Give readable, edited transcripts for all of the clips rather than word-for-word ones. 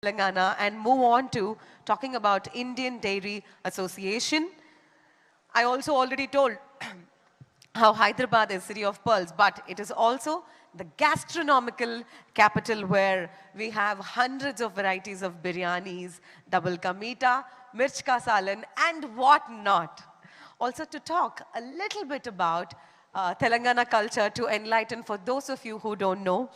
Telangana and move on to talking about Indian Dairy Association. I also already told how Hyderabad is city of pearls, but it is also the gastronomical capital where we have hundreds of varieties of biryanis, double ka meeta, mirch ka salan and what not. Also to talk a little bit about Telangana culture to enlighten for those of you who don't know.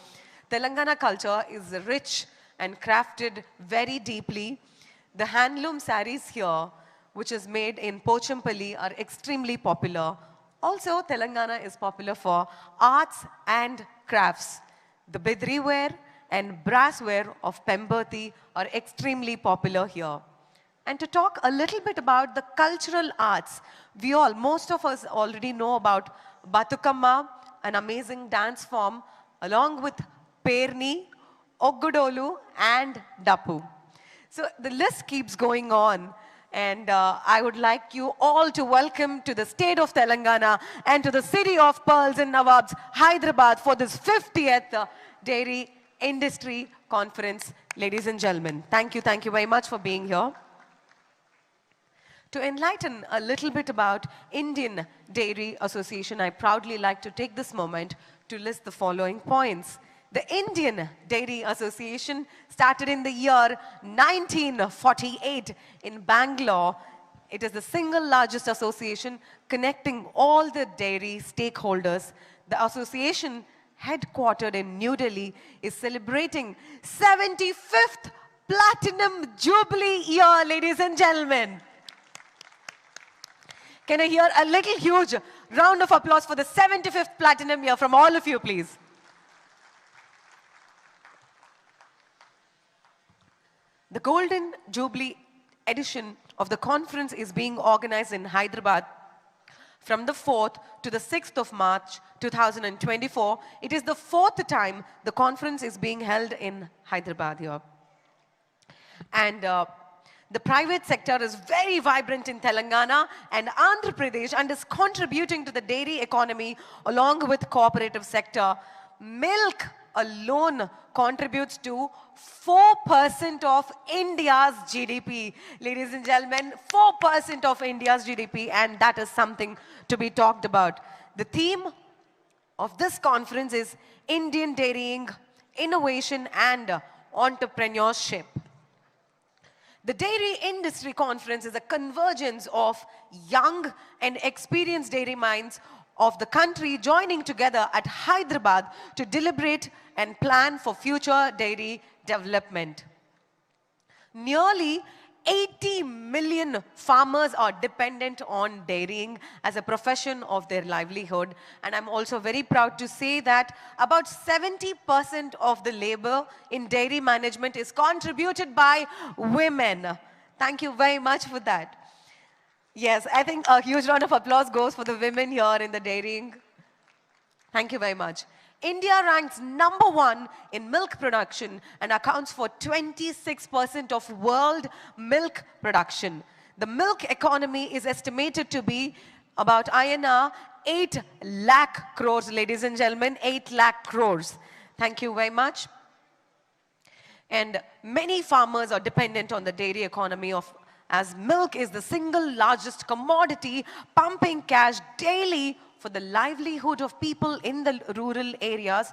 Telangana culture is rich and crafted very deeply. The handloom saris here, which is made in Pochampalli, are extremely popular. Also, Telangana is popular for arts and crafts. The bidri ware and brassware of Pemberti are extremely popular here. And to talk a little bit about the cultural arts, most of us already know about Batukamma, an amazing dance form, along with Perni, Oggudolu and Dapu. So the list keeps going on, and I would like you all to welcome to the state of Telangana and to the city of pearls and Nawabs, Hyderabad, for this 50th Dairy Industry Conference. Ladies and gentlemen, thank you very much for being here. To enlighten a little bit about Indian Dairy Association, I proudly like to take this moment to list the following points. The Indian Dairy Association started in the year 1948 in Bangalore. It is the single largest association connecting all the dairy stakeholders. The association, headquartered in New Delhi, is celebrating 75th Platinum Jubilee year, ladies and gentlemen. Can I hear a little huge round of applause for the 75th Platinum year from all of you, please? The Golden Jubilee edition of the conference is being organized in Hyderabad from the 4th to the 6th of March 2024. It is the 4th time the conference is being held in Hyderabad here. And the private sector is very vibrant in Telangana and Andhra Pradesh and is contributing to the dairy economy along with cooperative sector. Milk alone contributes to 4% of India's GDP. Ladies and gentlemen, 4% of India's GDP, and that is something to be talked about. The theme of this conference is Indian Dairying, Innovation and Entrepreneurship. The Dairy Industry Conference is a convergence of young and experienced dairy minds of the country joining together at Hyderabad to deliberate and plan for future dairy development. Nearly 80 million farmers are dependent on dairying as a profession of their livelihood. And I'm also very proud to say that about 70% of the labor in dairy management is contributed by women. Thank you very much for that. Yes, I think a huge round of applause goes for the women here in the dairying. Thank you very much. India ranks #1 in milk production and accounts for 26% of world milk production. The milk economy is estimated to be about INR 8 lakh crores, ladies and gentlemen, 8 lakh crores. Thank you very much. And many farmers are dependent on the dairy economy as milk is the single largest commodity pumping cash daily for the livelihood of people in the rural areas.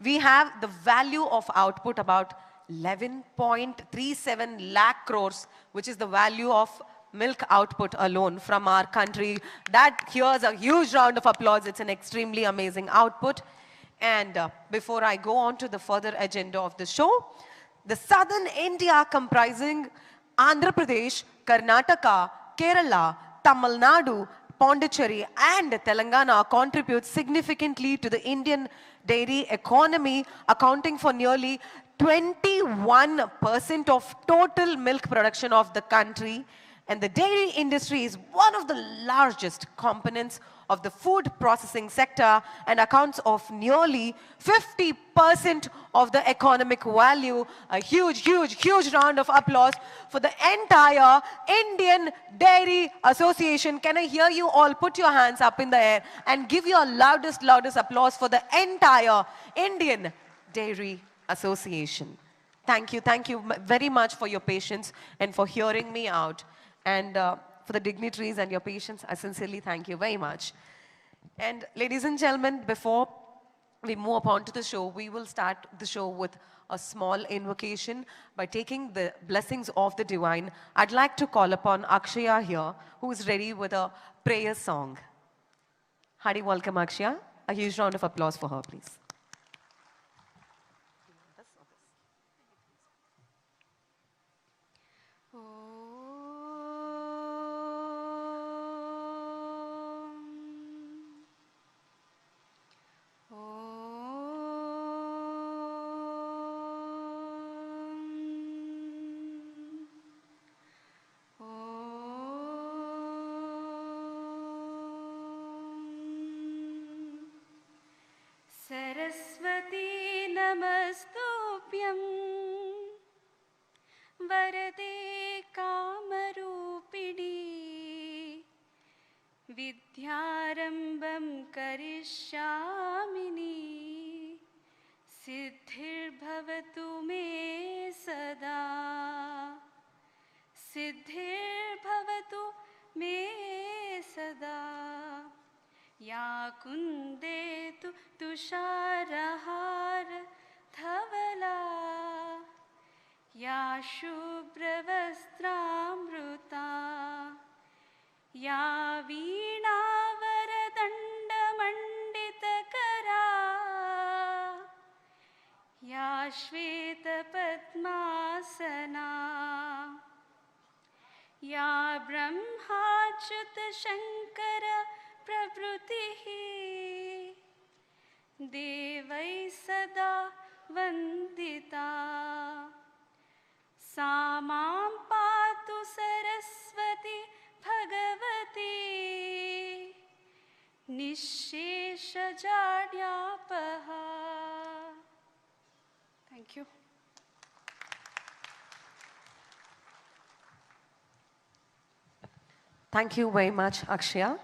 We have the value of output about 11.37 lakh crores, which is the value of milk output alone from our country. That here's a huge round of applause. It's an extremely amazing output. And before I go on to the further agenda of the show, the southern India comprising Andhra Pradesh, Karnataka, Kerala, Tamil Nadu, Pondicherry and Telangana contribute significantly to the Indian dairy economy, accounting for nearly 21% of total milk production of the country. And the dairy industry is one of the largest components of the food processing sector and accounts of nearly 50% of the economic value. A huge round of applause for the entire Indian Dairy Association. Can I hear you all put your hands up in the air and give your loudest applause for the entire Indian Dairy Association. Thank you very much for your patience and for hearing me out. And for the dignitaries and your patience, I sincerely thank you very much. And ladies and gentlemen, before we move upon to the show, we will start the show with a small invocation by taking the blessings of the divine. I'd like to call upon Akshaya here, who is ready with a prayer song. Hearty welcome, Akshaya. A huge round of applause for her, please. Saraswati नमस्तुभ्यं वरदे कामरूपिणी विद्यारम्भं करिष्यामि सिद्धिर्भवतु मे सदा सिद्धिर्भवतु मे सदा या कुन्देतु तुषारहार धवला या शुभ्रवस्त्रामृता या वीणावरदण्डमण्डितकरा या श्वेतपद्मासना या ब्रह्माच्युतशङ्कर प्रभृतिः देवैः सदा वन्दिता सा मां पातु Saraswati Bhagwati निःशेषजाड्यापहा. Thank you. Thank you very much, Akshaya.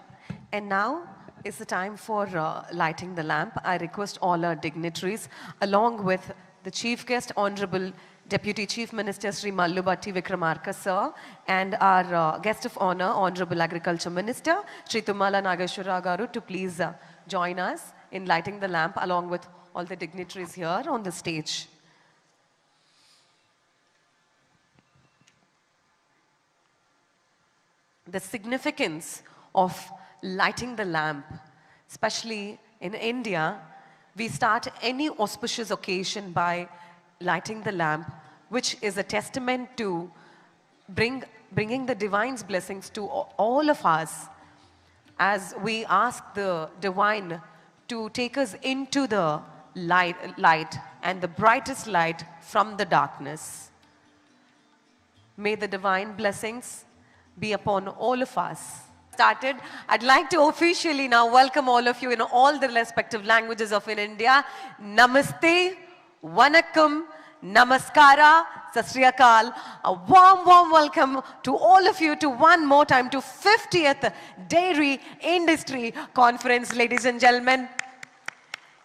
And now is the time for lighting the lamp. I request all our dignitaries, along with the chief guest, Honorable Deputy Chief Minister Sri Mallu Batti Vikramarka, sir, and our guest of honor, Honorable Agriculture Minister Sri Tummala Nageshwara Garu, to please join us in lighting the lamp, along with all the dignitaries here on the stage. The significance of lighting the lamp, especially in India, we start any auspicious occasion by lighting the lamp, which is a testament to bringing the divine's blessings to all of us, as we ask the divine to take us into the light and the brightest light from the darkness. May the divine blessings be upon all of us. Started. I'd like to officially now welcome all of you in all the respective languages of India. Namaste, Vanakkam, Namaskara, Sat Sri Akal. A warm welcome to all of you to one more time to 50th Dairy Industry Conference, ladies and gentlemen.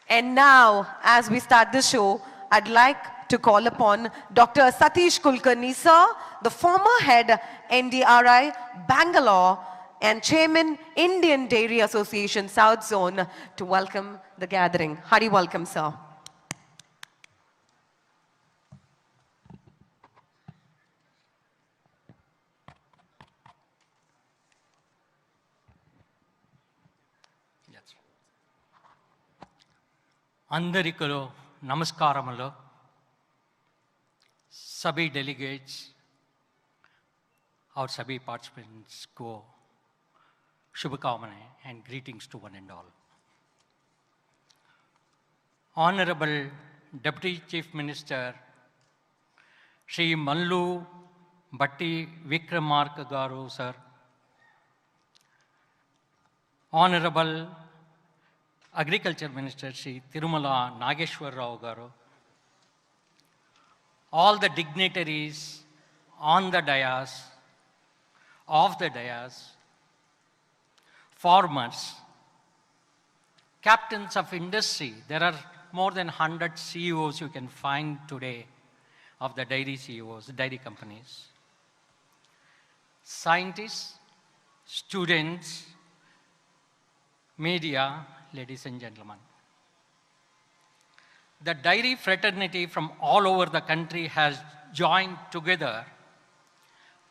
And now, as we start the show, I'd like to call upon Dr. Satish Kulkarni, sir, the former head NDRI Bangalore and Chairman Indian Dairy Association South Zone, to welcome the gathering. Hearty welcome, sir. అందరికీ నమస్కారములు. सभी delegates और सभी participants को शुभकामनाएं and greetings to one and all. Honorable Deputy Chief Minister Sri Mallu Batti Vikramarka Garu, sir. Honorable Agriculture Minister Sri Tirumala Nageshwar Rao Garu. All the dignitaries on the dais, off the dais, farmers, captains of industry. There are more than 100 CEOs you can find today. of the dairy CEOs, dairy companies, scientists, students, media, ladies and gentlemen. The dairy fraternity from all over the country has joined together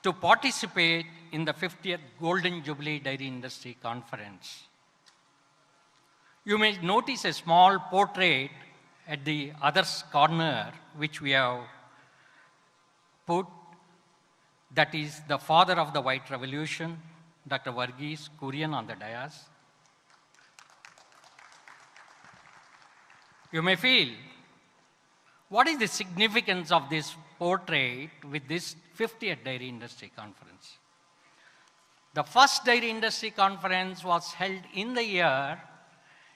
to participate in the 50th Golden Jubilee Dairy Industry Conference. You may notice a small portrait at the other corner, which we have put, that is the father of the White Revolution, Dr. Varghese Kurian on the dais. You may feel, what is the significance of this portrait with this 50th Dairy Industry Conference? The first Dairy Industry Conference was held in the year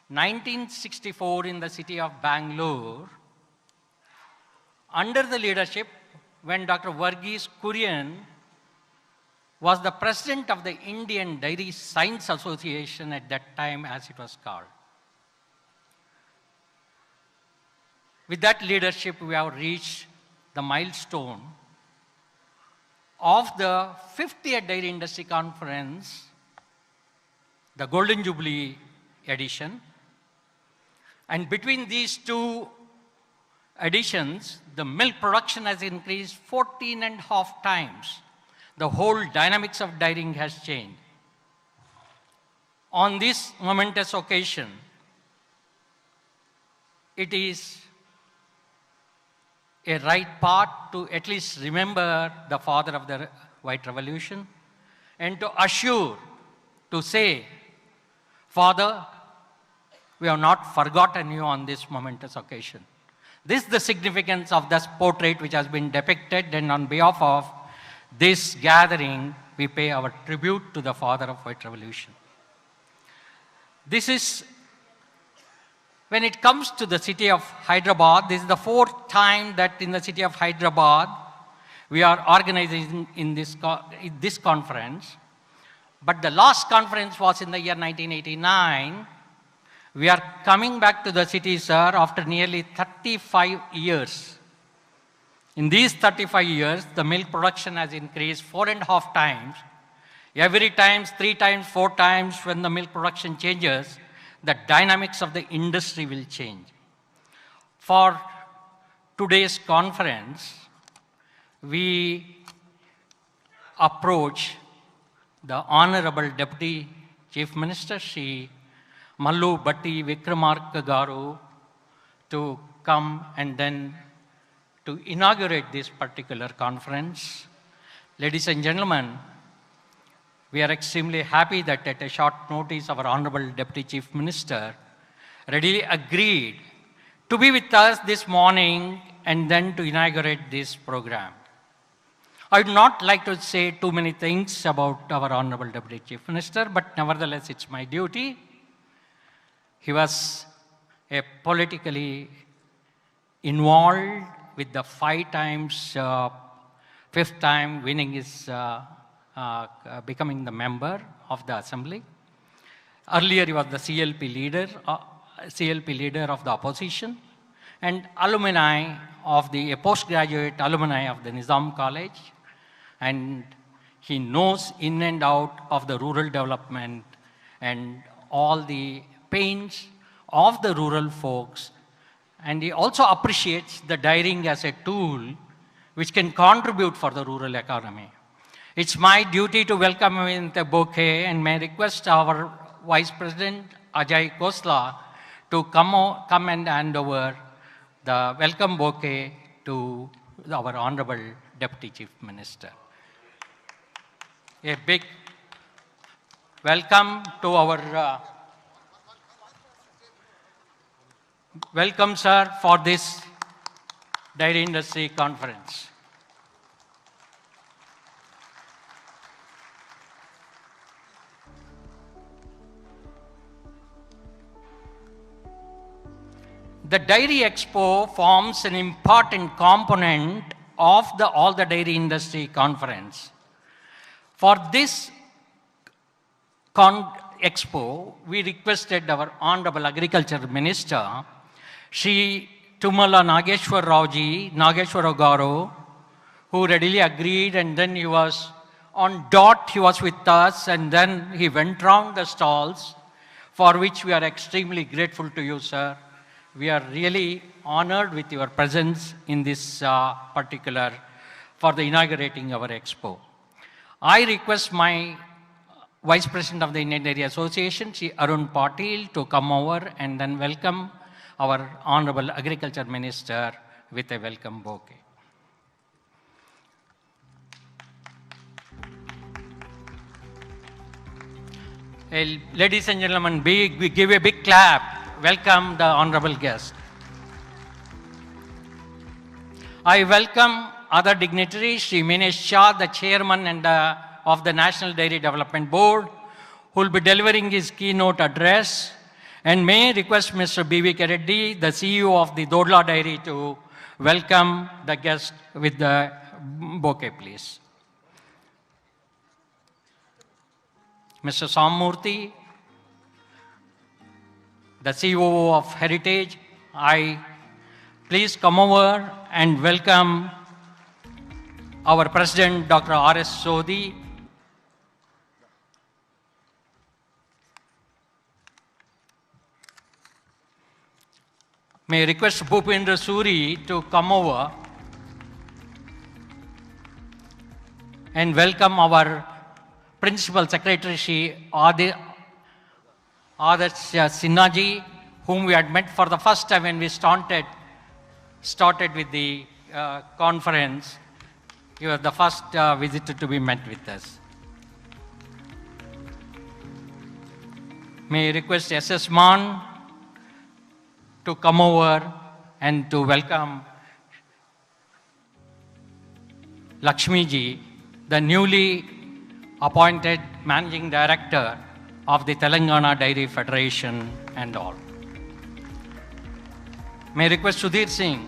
1964 in the city of Bangalore under the leadership when Dr. Varghese Kurian was the president of the Indian Dairy Science Association at that time, as it was called. With that leadership, we have reached the milestone of the 50th Dairy Industry Conference, the Golden Jubilee edition. And between these two editions, the milk production has increased 14.5 times. The whole dynamics of dairying has changed. On this momentous occasion, it is a right part to at least remember the father of the White Revolution and to assure, to say, Father, we have not forgotten you on this momentous occasion. This is the significance of this portrait which has been depicted, and on behalf of this gathering, we pay our tribute to the father of White Revolution. This is, when it comes to the city of Hyderabad, this is the 4th time that in the city of Hyderabad, we are organizing in this conference. But the last conference was in the year 1989. We are coming back to the city, sir, after nearly 35 years. In these 35 years, the milk production has increased 4.5 times. Every time, 3 times, 4 times, when the milk production changes, the dynamics of the industry will change. For today's conference, we approach the Honorable Deputy Chief Minister, Sri Mallu Batti Vikramarka garu, to come and then to inaugurate this particular conference. Ladies and gentlemen, we are extremely happy that at a short notice, our Honorable Deputy Chief Minister readily agreed to be with us this morning and then to inaugurate this program. I would not like to say too many things about our Honorable Deputy Chief Minister, but nevertheless, it's my duty. He was a politically involved with the 5 times, 5th time winning his, becoming the member of the assembly. Earlier, he was the CLP leader of the opposition, and alumni of the postgraduate alumni of the Nizam College. And he knows in and out of the rural development and all the pains of the rural folks. And he also appreciates the dairying as a tool which can contribute for the rural economy. It's my duty to welcome him with a bouquet, and may request our Vice President Ajay Khosla to come and hand over the welcome bouquet to our Honorable Deputy Chief Minister. A big welcome to our welcome, sir, for this Dairy Industry Conference. The Dairy Expo forms an important component of all the Dairy Industry Conference. For this Expo, we requested our Honorable Agriculture Minister, Sri Tumala Nageshwar Rauji, Nageshwar Garu, who readily agreed, and then he was on dot, he was with us, and then he went round the stalls, for which we are extremely grateful to you, sir. We are really honored with your presence in this particular, for the inaugurating our expo. I request my Vice President of the Indian Dairy Association, Sri Arun Patil, to come over and then welcome our Honorable Agriculture Minister with a welcome bouquet. Ladies and gentlemen, we give a big clap. Welcome the honorable guest. I welcome other dignitaries, Sri Minesh Shah, the chairman of the National Dairy Development Board, who will be delivering his keynote address. And may I request Mr. B.V.K. Reddy, the CEO of the Dodla Dairy, to welcome the guest with the bouquet, please. Mr. Sammurthy, the CEO of Heritage, please come over and welcome our President, Dr. R.S. Sodhi. May I request Bhupendra Suri to come over and welcome our Principal Secretary, Shri Adarsh Sinhaji, whom we had met for the first time when we started with the conference. He was the first visitor to be met with us. May I request S.S. Man to come over and to welcome Lakshmi ji, the newly appointed Managing Director of the Telangana Dairy Federation and all. May I request Sudhir Singh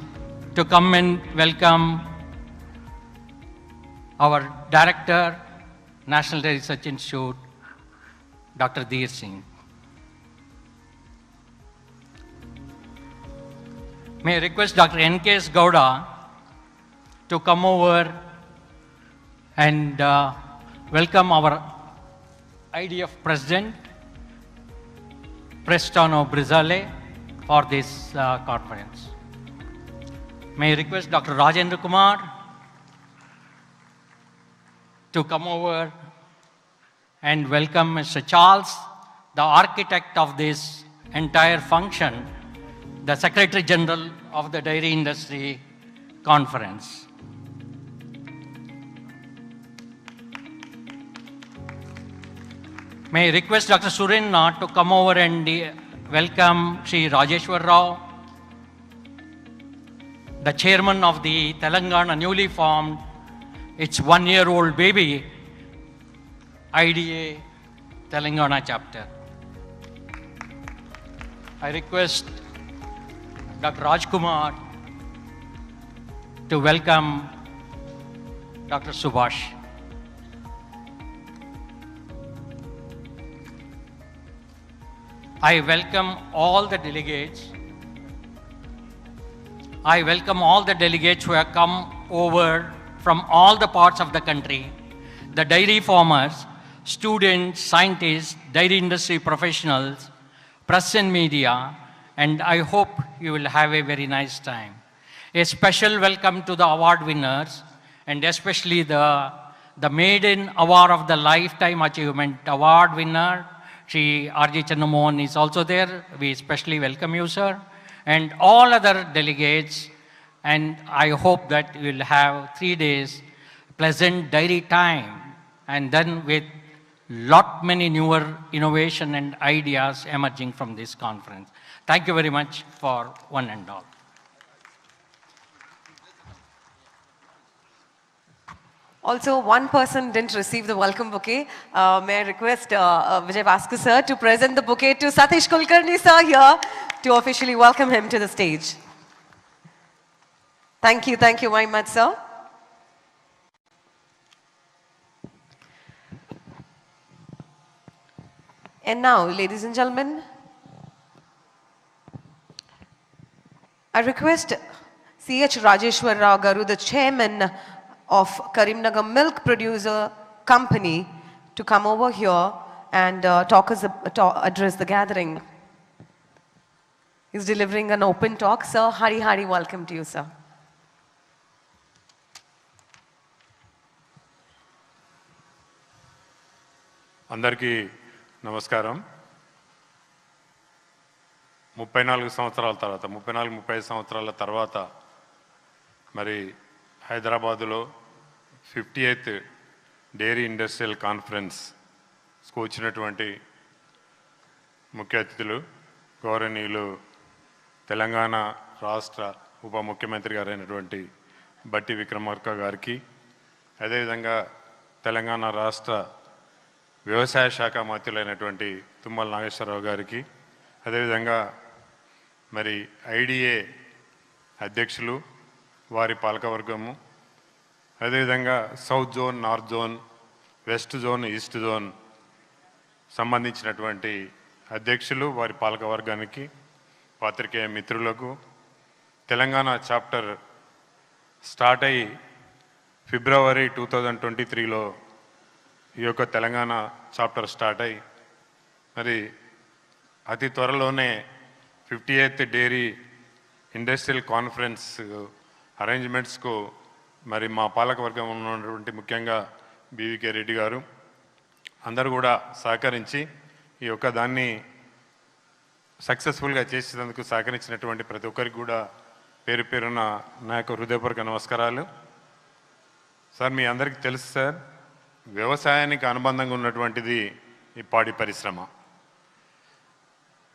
to come and welcome our Director, National Dairy Research Institute, Dr. Dheer Singh. May I request Dr. N.K.S. Gowda to come over and welcome our IDF President, Prestano Brizale, for this conference. May I request Dr. Rajendra Kumar to come over and welcome Mr. Charles, the architect of this entire function, the Secretary General of the Dairy Industry Conference. May I request Dr. Surenna to come over and welcome Sri Rajeshwar Rao, the chairman of the Telangana newly formed, its one-year-old baby, IDA Telangana chapter. I request Dr. Rajkumar to welcome Dr. Subhash. I welcome all the delegates. I welcome all the delegates who have come over from all the parts of the country, the dairy farmers, students, scientists, dairy industry professionals, press and media, and I hope you will have a very nice time. A special welcome to the award winners, and especially the Maiden Award of the Lifetime Achievement Award winner, Shri R.J. Channamohan is also there. We especially welcome you, sir, and all other delegates, and I hope that you will have 3 days pleasant dairy time, and then with lot many newer innovation and ideas emerging from this conference. Thank you very much for one and all. Also, one person didn't receive the welcome bouquet. May I request Vijay Bhaskar sir to present the bouquet to Satish Kulkarni sir here to officially welcome him to the stage. Thank you very much, sir. And now, ladies and gentlemen, I request C.H. Rajeshwar Rao Garu, the chairman of Karimnagar Milk Producer Company, to come over here and address the gathering. He's delivering an open talk. Sir, Hari Hari, welcome to you, sir. అందరికీ నమస్కారం. 34 సంవత్సరాల తర్వాత 35 సంవత్సరాల తర్వాత మరి హైదరాబాదులో 58th dairy industrial కాన్ఫరెన్స్కు వచ్చినటువంటి ముఖ్య అతిథులు గౌరవనీయులు తెలంగాణ రాష్ట్ర ఉప ముఖ్యమంత్రి గారైనటువంటి బట్టి విక్రమార్క గారికి, అదేవిధంగా తెలంగాణ రాష్ట్ర వ్యవసాయ శాఖ మంత్రులైనటువంటి తుమ్మల నాగేశ్వరరావు గారికి, అదేవిధంగా మరి ఐడిఏ అధ్యక్షులు వారి పాలకవర్గము, అదేవిధంగా south zone, north zone, west zone, east zone సంబంధించినటువంటి అధ్యక్షులు వారి పాలకవర్గానికి, పాత్రికేయ మిత్రులకు, తెలంగాణ చాప్టర్ స్టార్ట్ అయ్యి ఫిబ్రవరి 2023లో ఈ యొక్క తెలంగాణ చాప్టర్ స్టార్ట్ అయ్యి మరి అతి త్వరలోనే 58th డైరీ ఇండస్ట్రియల్ కాన్ఫరెన్స్ అరేంజ్మెంట్స్కు మరి మా పాలకవర్గం ఉన్నటువంటి ముఖ్యంగా బీవీకే రెడ్డి గారు అందరూ కూడా సహకరించి ఈ యొక్క దాన్ని సక్సెస్ఫుల్గా చేసేందుకు సహకరించినటువంటి ప్రతి ఒక్కరికి కూడా పేరు పేరున నా యొక్క హృదయపూర్వక నమస్కారాలు. సార్, మీ అందరికీ తెలుసు సార్, వ్యవసాయానికి అనుబంధంగా ఉన్నటువంటిది ఈ పాడి పరిశ్రమ.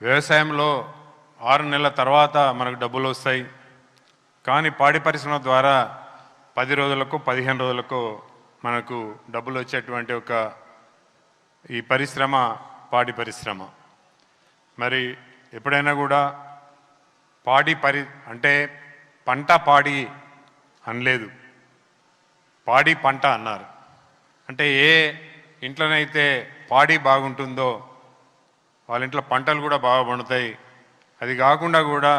వ్యవసాయంలో 6 నెలల తర్వాత మనకు డబ్బులు వస్తాయి, కానీ పాడి పరిశ్రమ ద్వారా 10 రోజులకు 15 రోజులకు మనకు డబ్బులు వచ్చేటువంటి ఒక ఈ పరిశ్రమ పాడి పరిశ్రమ. మరి ఎప్పుడైనా కూడా అంటే పంట పాడి అనలేదు, పాడి పంట అన్నారు. అంటే ఏ ఇంట్లోనైతే పాడి బాగుంటుందో వాళ్ళ ఇంట్లో పంటలు కూడా బాగా పండుతాయి. అది కాకుండా కూడా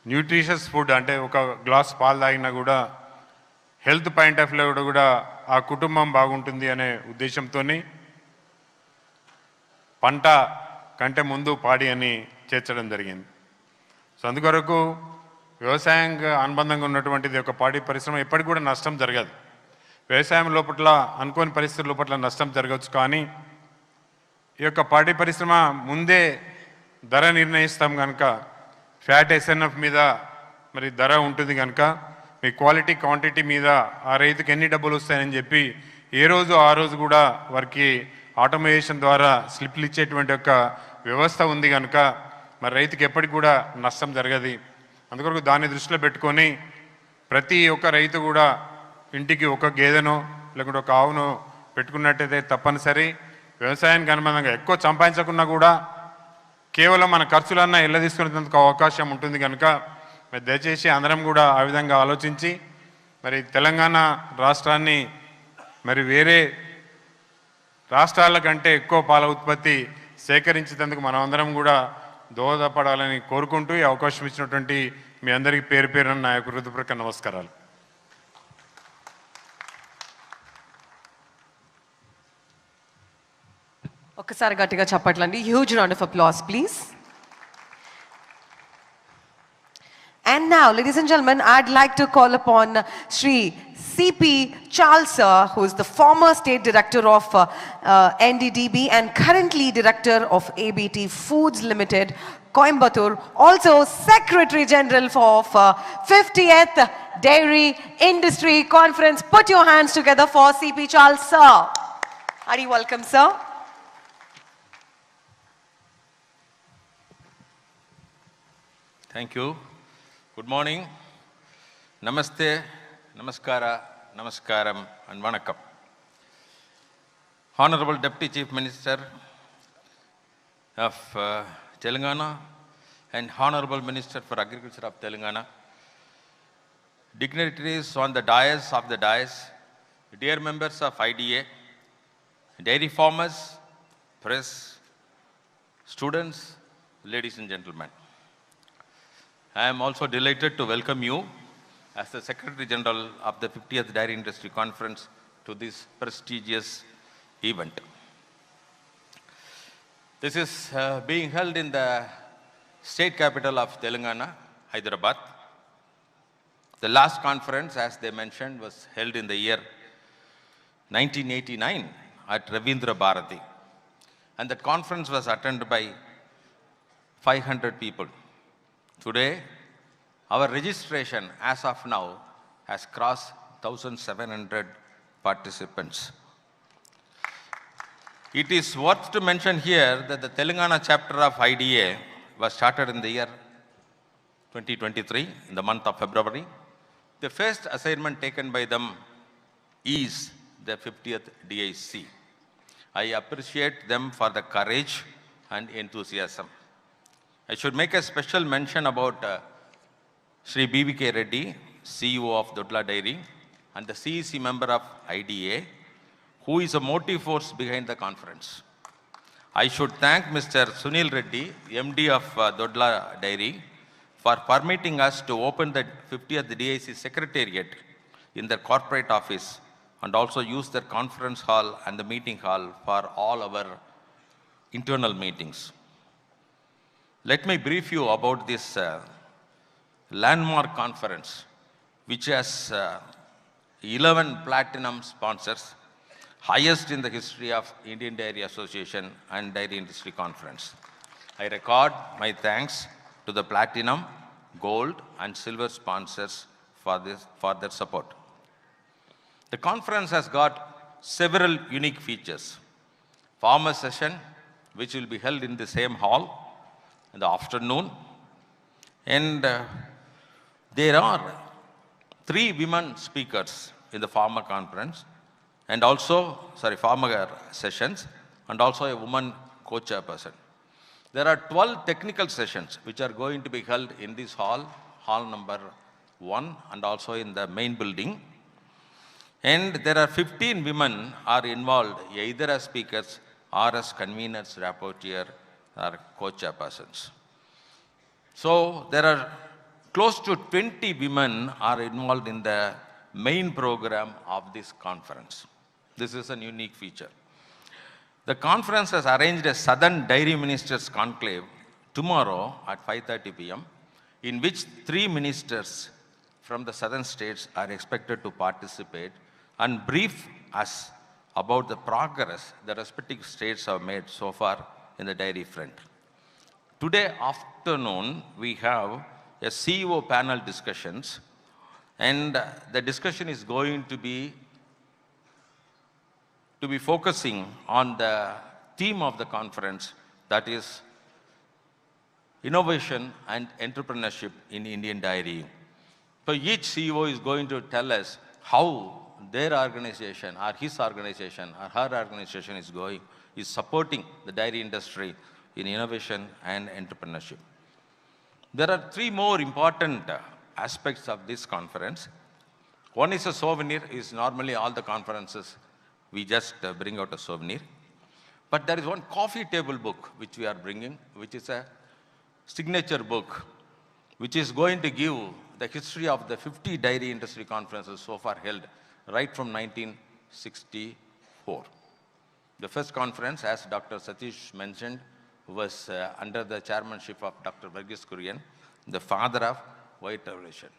న్యూట్రిషియస్ ఫుడ్, అంటే ఒక గ్లాస్ పాలు తాగినా కూడా హెల్త్ పాయింట్ ఆఫ్ వ్యూ కూడా ఆ కుటుంబం బాగుంటుంది అనే ఉద్దేశంతో పంట కంటే ముందు పాడి అని చేర్చడం జరిగింది. సో అందుకొరకు వ్యవసాయంగా అనుబంధంగా ఉన్నటువంటిది ఒక పాడి పరిశ్రమ ఎప్పటికి కూడా నష్టం జరగదు. వ్యవసాయం లోపల అనుకోని పరిస్థితుల లోపల నష్టం జరగవచ్చు, కానీ ఈ యొక్క పాడి పరిశ్రమ ముందే ధర నిర్ణయిస్తాం కనుక ఫ్యాట్ ఎస్ఎన్ఎఫ్ మీద మరి ధర ఉంటుంది కనుక మీ క్వాలిటీ క్వాంటిటీ మీద ఆ రైతుకి ఎన్ని డబ్బులు వస్తాయని చెప్పి ఏ రోజు ఆ రోజు కూడా వారికి ఆటోమేషన్ ద్వారా స్లిప్లు ఇచ్చేటువంటి ఒక వ్యవస్థ ఉంది కనుక మరి రైతుకి ఎప్పటికి కూడా నష్టం జరగదు. అందుకొరకు దాన్ని దృష్టిలో పెట్టుకొని ప్రతి ఒక్క రైతు కూడా ఇంటికి ఒక గేదెనో లేకుంటే ఒక ఆవును పెట్టుకున్నట్టయితే తప్పనిసరి వ్యవసాయానికి అనుబంధంగా ఎక్కువ సంపాదించకున్నా కూడా కేవలం మన ఖర్చులన్నా ఇళ్ళ తీసుకునేందుకు అవకాశం ఉంటుంది కనుక మరి దయచేసి అందరం కూడా ఆ విధంగా ఆలోచించి మరి తెలంగాణ రాష్ట్రాన్ని మరి వేరే రాష్ట్రాల కంటే ఎక్కువ పాల ఉత్పత్తి సేకరించేందుకు మనం అందరం కూడా దోహదపడాలని కోరుకుంటూ ఈ అవకాశం ఇచ్చినటువంటి మీ అందరికీ పేరు పేరున నా యొక్క హృదయపూర్వక నమస్కారాలు. ఒక్కసారి గట్టిగా చప్పట్లండి. Huge round of applause please. And now, ladies and gentlemen, I'd like to call upon Sri C.P. Chalsa, who is the former State Director of NDDB and currently Director of ABT Foods Limited, Coimbatore, also Secretary General of 50th Dairy Industry Conference. Put your hands together for C.P. Chalsa. Are you welcome, sir? Thank you. Good morning. Namaste, Namaskara, Namaskaram and Vanakkam. Honorable Deputy Chief Minister of Telangana and Honorable Minister for Agriculture of Telangana, dignitaries on the dais of the dais, dear members of IDA, dairy farmers, press, students, ladies and gentlemen. I am also delighted to welcome you as the Secretary General of the 50th Dairy Industry Conference to this prestigious event. This is being held in the state capital of Telangana, Hyderabad. The last conference, as they mentioned, was held in the year 1989 at Ravindra Bharati. And that conference was attended by 500 people. Today, our registration as of now has crossed 1,700 participants. It is worth to mention here that the Telangana chapter of IDA was started in the year 2023, in the month of February. The first assignment taken by them is the 50th DIC. I appreciate them for the courage and enthusiasm. I should make a special mention about Sri BVK Reddy, CEO of Dodla Dairy, and the CEC member of IDA, who is a motive force behind the conference. I should thank Mr. Sunil Reddy, MD of Dodla Dairy, for permitting us to open the 50th DIC Secretariat in their corporate office and also use their conference hall and the meeting hall for all our internal meetings. Let me brief you about this landmark conference, which has 11 platinum sponsors, highest in the history of Indian Dairy Association and Dairy Industry Conference. I record my thanks to the platinum, gold, and silver sponsors for their support. The conference has got several unique features. Farmer session, which will be held in the same hall in the afternoon. And there are 3 women speakers in the farmer conference, and also, farmer sessions, and also a woman co-chairperson. There are 12 technical sessions which are going to be held in this hall, hall number 1, and also in the main building. And there are 15 women are involved either as speakers or as conveners, rapporteur, or co-chairpersons. So there are close to 20 women are involved in the main program of this conference. This is a unique feature. The conference has arranged a Southern Dairy Ministers Conclave tomorrow at 5:30 p.m., in which 3 ministers from the southern states are expected to participate and brief us about the progress the respective states have made so far in the dairy front. Today afternoon, we have a CEO panel discussions, and the discussion is going to be focusing on the theme of the conference, that is innovation and entrepreneurship in Indian dairy. So each CEO is going to tell us how their organization or his organization or her organization is supporting the dairy industry in innovation and entrepreneurship. There are 3 more important aspects of this conference. One is a souvenir. Is normally all the conferences we just bring out a souvenir. But there is one coffee table book which we are bringing, which is a signature book, which is going to give the history of the 50 dairy industry conferences so far held, right from 1964. The first conference, as Dr. Satish mentioned, was under the chairmanship of Dr. Varghese Kurian, the father of White Revolution.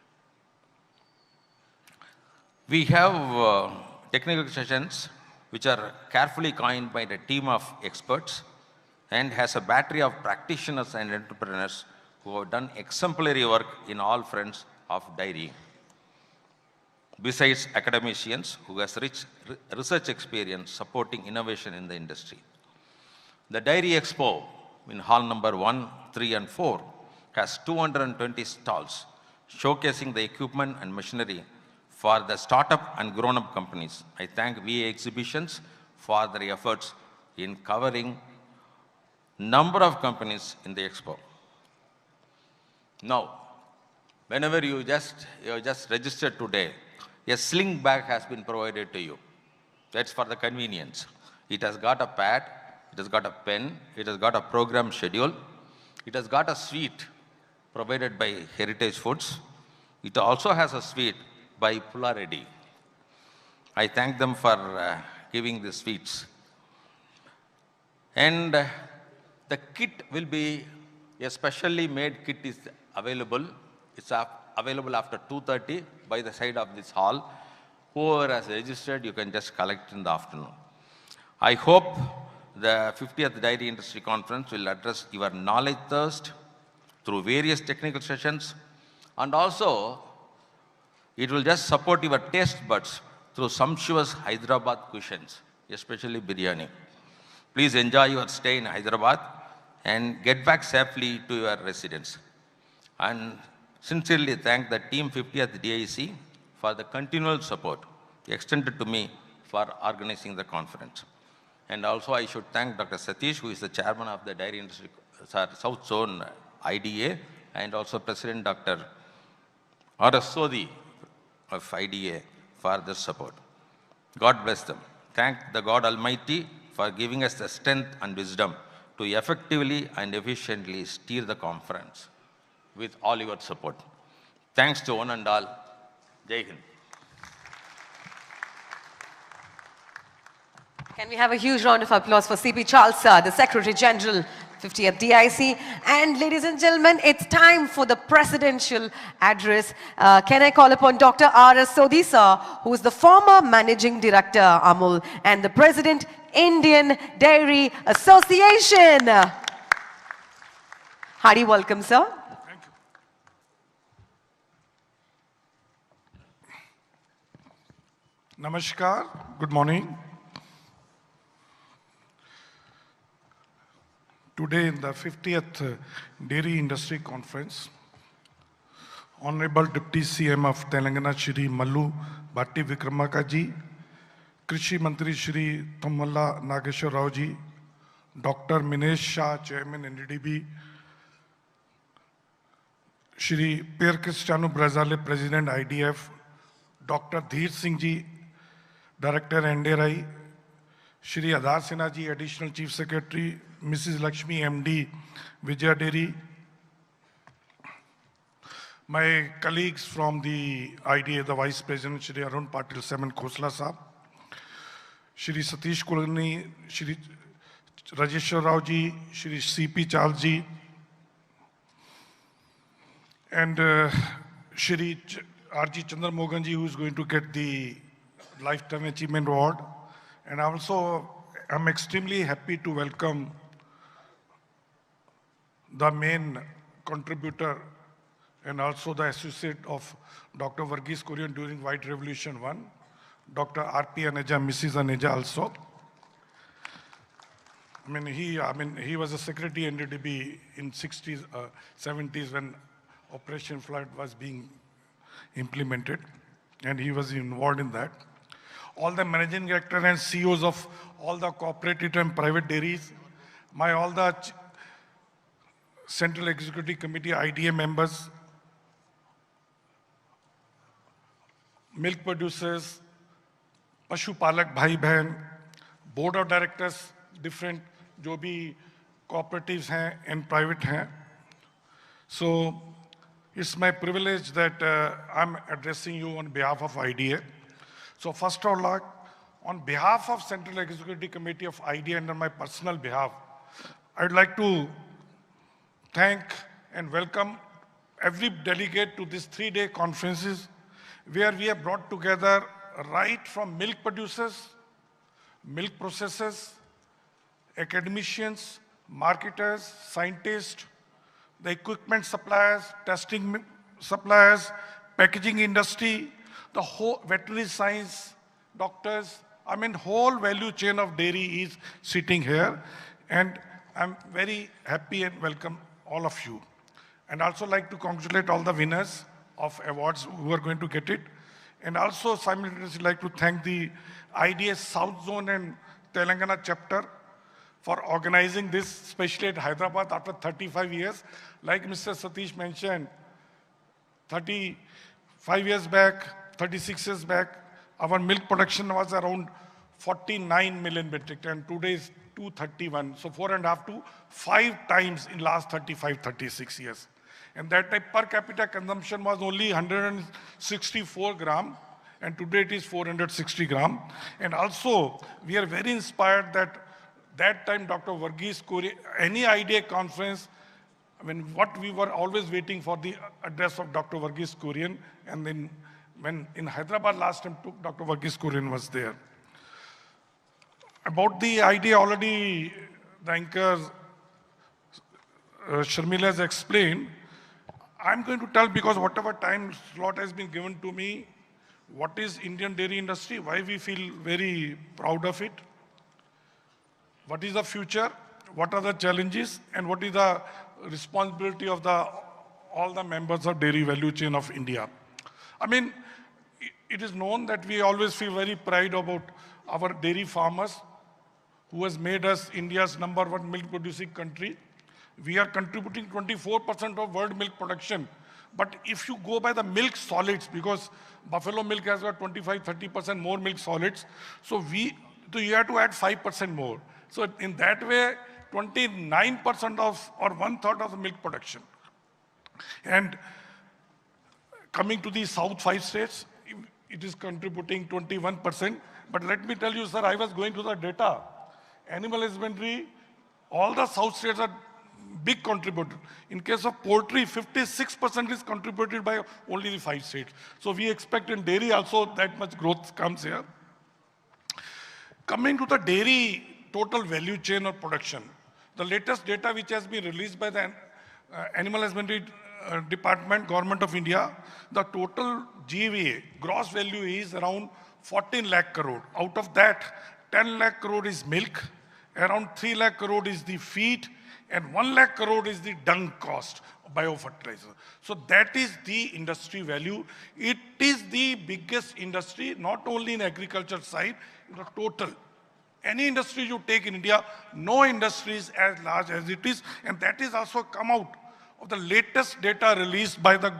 We have technical sessions which are carefully coined by the team of experts and has a battery of practitioners and entrepreneurs who have done exemplary work in all fronts of dairy. Besides academicians who has rich research experience supporting innovation in the industry. The Dairy Expo in hall number 1, 3, and 4 has 220 stalls showcasing the equipment and machinery for the startup and grown-up companies. I thank VA Exhibitions for their efforts in covering number of companies in the expo. Now, whenever you just registered today, a sling bag has been provided to you. That's for the convenience. It has got a pad, it has got a pen, it has got a program schedule, it has got a sheet provided by Heritage Foods. It also has a sweet by Pula Reddy. I thank them for giving the sweets. And the kit will be, a specially made kit is available. It's available after 2:30 by the side of this hall. Whoever has registered, you can just collect in the afternoon. I hope the 50th Dairy Industry Conference will address your knowledge thirst through various technical sessions, and also it will just support your taste buds through sumptuous Hyderabad cuisines, especially biryani. Please enjoy your stay in Hyderabad and get back safely to your residence. And sincerely thank the Team 50th DIC for the continual support extended to me for organizing the conference. And also I should thank Dr. Satish, who is the chairman of the Dairy Industry South Zone IDA, and also President Dr. R.S. Sodhi of IDA for this support. God bless them. Thank the God Almighty for giving us the strength and wisdom to effectively and efficiently steer the conference with all your support. Thanks to one and all. Jai Hind. Can we have a huge round of applause for C.P. Chalsa, the Secretary General, 50th DIC. And ladies and gentlemen, it's time for the presidential address. Can I call upon Dr. R.S. Sodhi, sir, who is the former Managing Director, Amul, and the President, Indian Dairy Association. Hearty welcome, sir. Thank you. Namaskar. Good morning. Today in the 50th Dairy Industry Conference, Honorable Deputy CM of Telangana, Shri Mallu Batti Vikramarka ji, Krishi Mantri Shri Thammala Nageshwar Rao ji, Dr. Minesh Shah, Chairman NDDB, Shri Per Cristiano Brazale, President IDF, Dr. Dheer Singh ji, Director NDRI, Shri Adhar Sinha ji, Additional Chief Secretary, Mrs. Lakshmi MD, Vijaya Dairy, my colleagues from the IDA, the Vice President, Shri Arun Patil Seman Khosla Saab, Shri Satish Kulkarni, Shri Rajeshwar Rao ji, Shri C.P. Chal ji, and Shri R.G. Chandramohan ji, who is going to get the Lifetime Achievement Award. And also, I'm extremely happy to welcome the main contributor and also the associate of Dr. Varghese Kurian during White Revolution 1, Dr. R.P. Aneja, Mrs. Aneja also. He was a secretary NDDB in 60s, 70s when Operation Flood was being implemented, and he was involved in that. All the managing director and CEOs of all the cooperative and private dairies, all the Central Executive Committee IDA members, milk producers, Pashu Palak Bhai Bahan, board of directors, different जो भी cooperatives हैं and private हैं. So it's my privilege that I'm addressing you on behalf of IDA. So first of all, on behalf of Central Executive Committee of IDA and on my personal behalf, I'd like to thank and welcome every delegate to these 3-day conferences where we have brought together right from milk producers, milk processors, academicians, marketers, scientists, the equipment suppliers, testing suppliers, packaging industry, the whole veterinary science, doctors, whole value chain of dairy is sitting here. And I'm very happy and welcome all of you. And also like to congratulate all the winners of awards who are going to get it. And also simultaneously like to thank the IDA South Zone and Telangana chapter for organizing this, especially at Hyderabad after 35 years. Like Mr. Satish mentioned, 35 years back, 36 years back, our milk production was around 49 million metric ton. Today is 231, so 4.5 to 5 times in last 35, 36 years. And that time per capita consumption was only 164 gram, and today it is 460 gram. And also, we are very inspired that time Dr. Varghese Kurian, any idea conference, what we were always waiting for the address of Dr. Varghese Kurian, and then when in Hyderabad last time Dr. Varghese Kurian was there. About the idea already the anchor Sharmila has explained. I'm going to tell, because whatever time slot has been given to me, what is Indian dairy industry, why we feel very proud of it, what is the future, what are the challenges, and what is the responsibility of all the members of dairy value chain of India. I mean, it is known that we always feel very pride about our dairy farmers who has made us India's #1 milk producing country. We are contributing 24% of world milk production. But if you go by the milk solids, because buffalo milk has got 25-30% more milk solids, so you have to add 5% more. So in that way, 29% of, or 1/3 of the milk production. And coming to the South 5 states, it is contributing 21%. But let me tell you, sir, I was going to the data. Animal husbandry, all the South states are big contributor. In case of poultry, 56% is contributed by only the 5 states. So we expect in dairy also that much growth comes here. Coming to the dairy total value chain of production, the latest data which has been released by the Animal Husbandry Department, Government of India, the total GVA, gross value is around 14 lakh crore. Out of that, 10 lakh crore is milk, around 3 lakh crore is the feed, and 1 lakh crore is the dung cost, biofertilizer. So that is the industry value. It is the biggest industry, not only in agriculture side, the total. Any industry you take in India, no industry is as large as it is, and that is also come out of the latest data released by the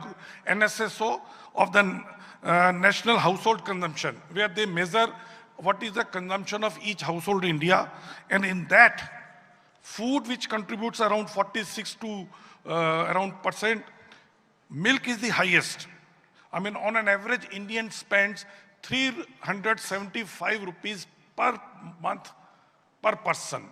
NSSO of the National Household Consumption, where they measure what is the consumption of each household in India. And in that, food, which contributes around 46 to around %, milk is the highest. I mean, on an average, Indian spends 375 rupees per month per person.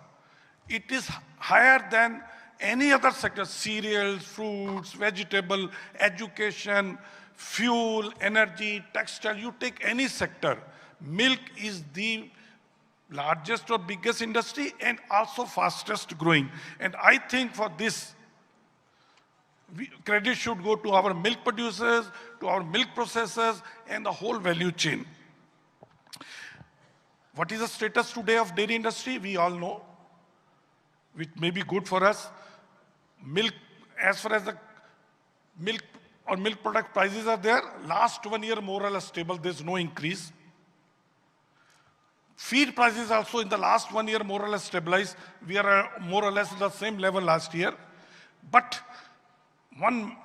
It is higher than any other sector: cereals, fruits, vegetable, education, fuel, energy, textile. You take any sector, milk is the largest or biggest industry and also fastest growing. And I think for this, credit should go to our milk producers, to our milk processors, and the whole value chain. What is the status today of dairy industry? We all know, which may be good for us. Milk, as far as the milk or milk product prices are there, last 1 year more or less stable, there's no increase. Feed prices also in the last 1 year more or less stabilized. We are more or less at the same level last year. But one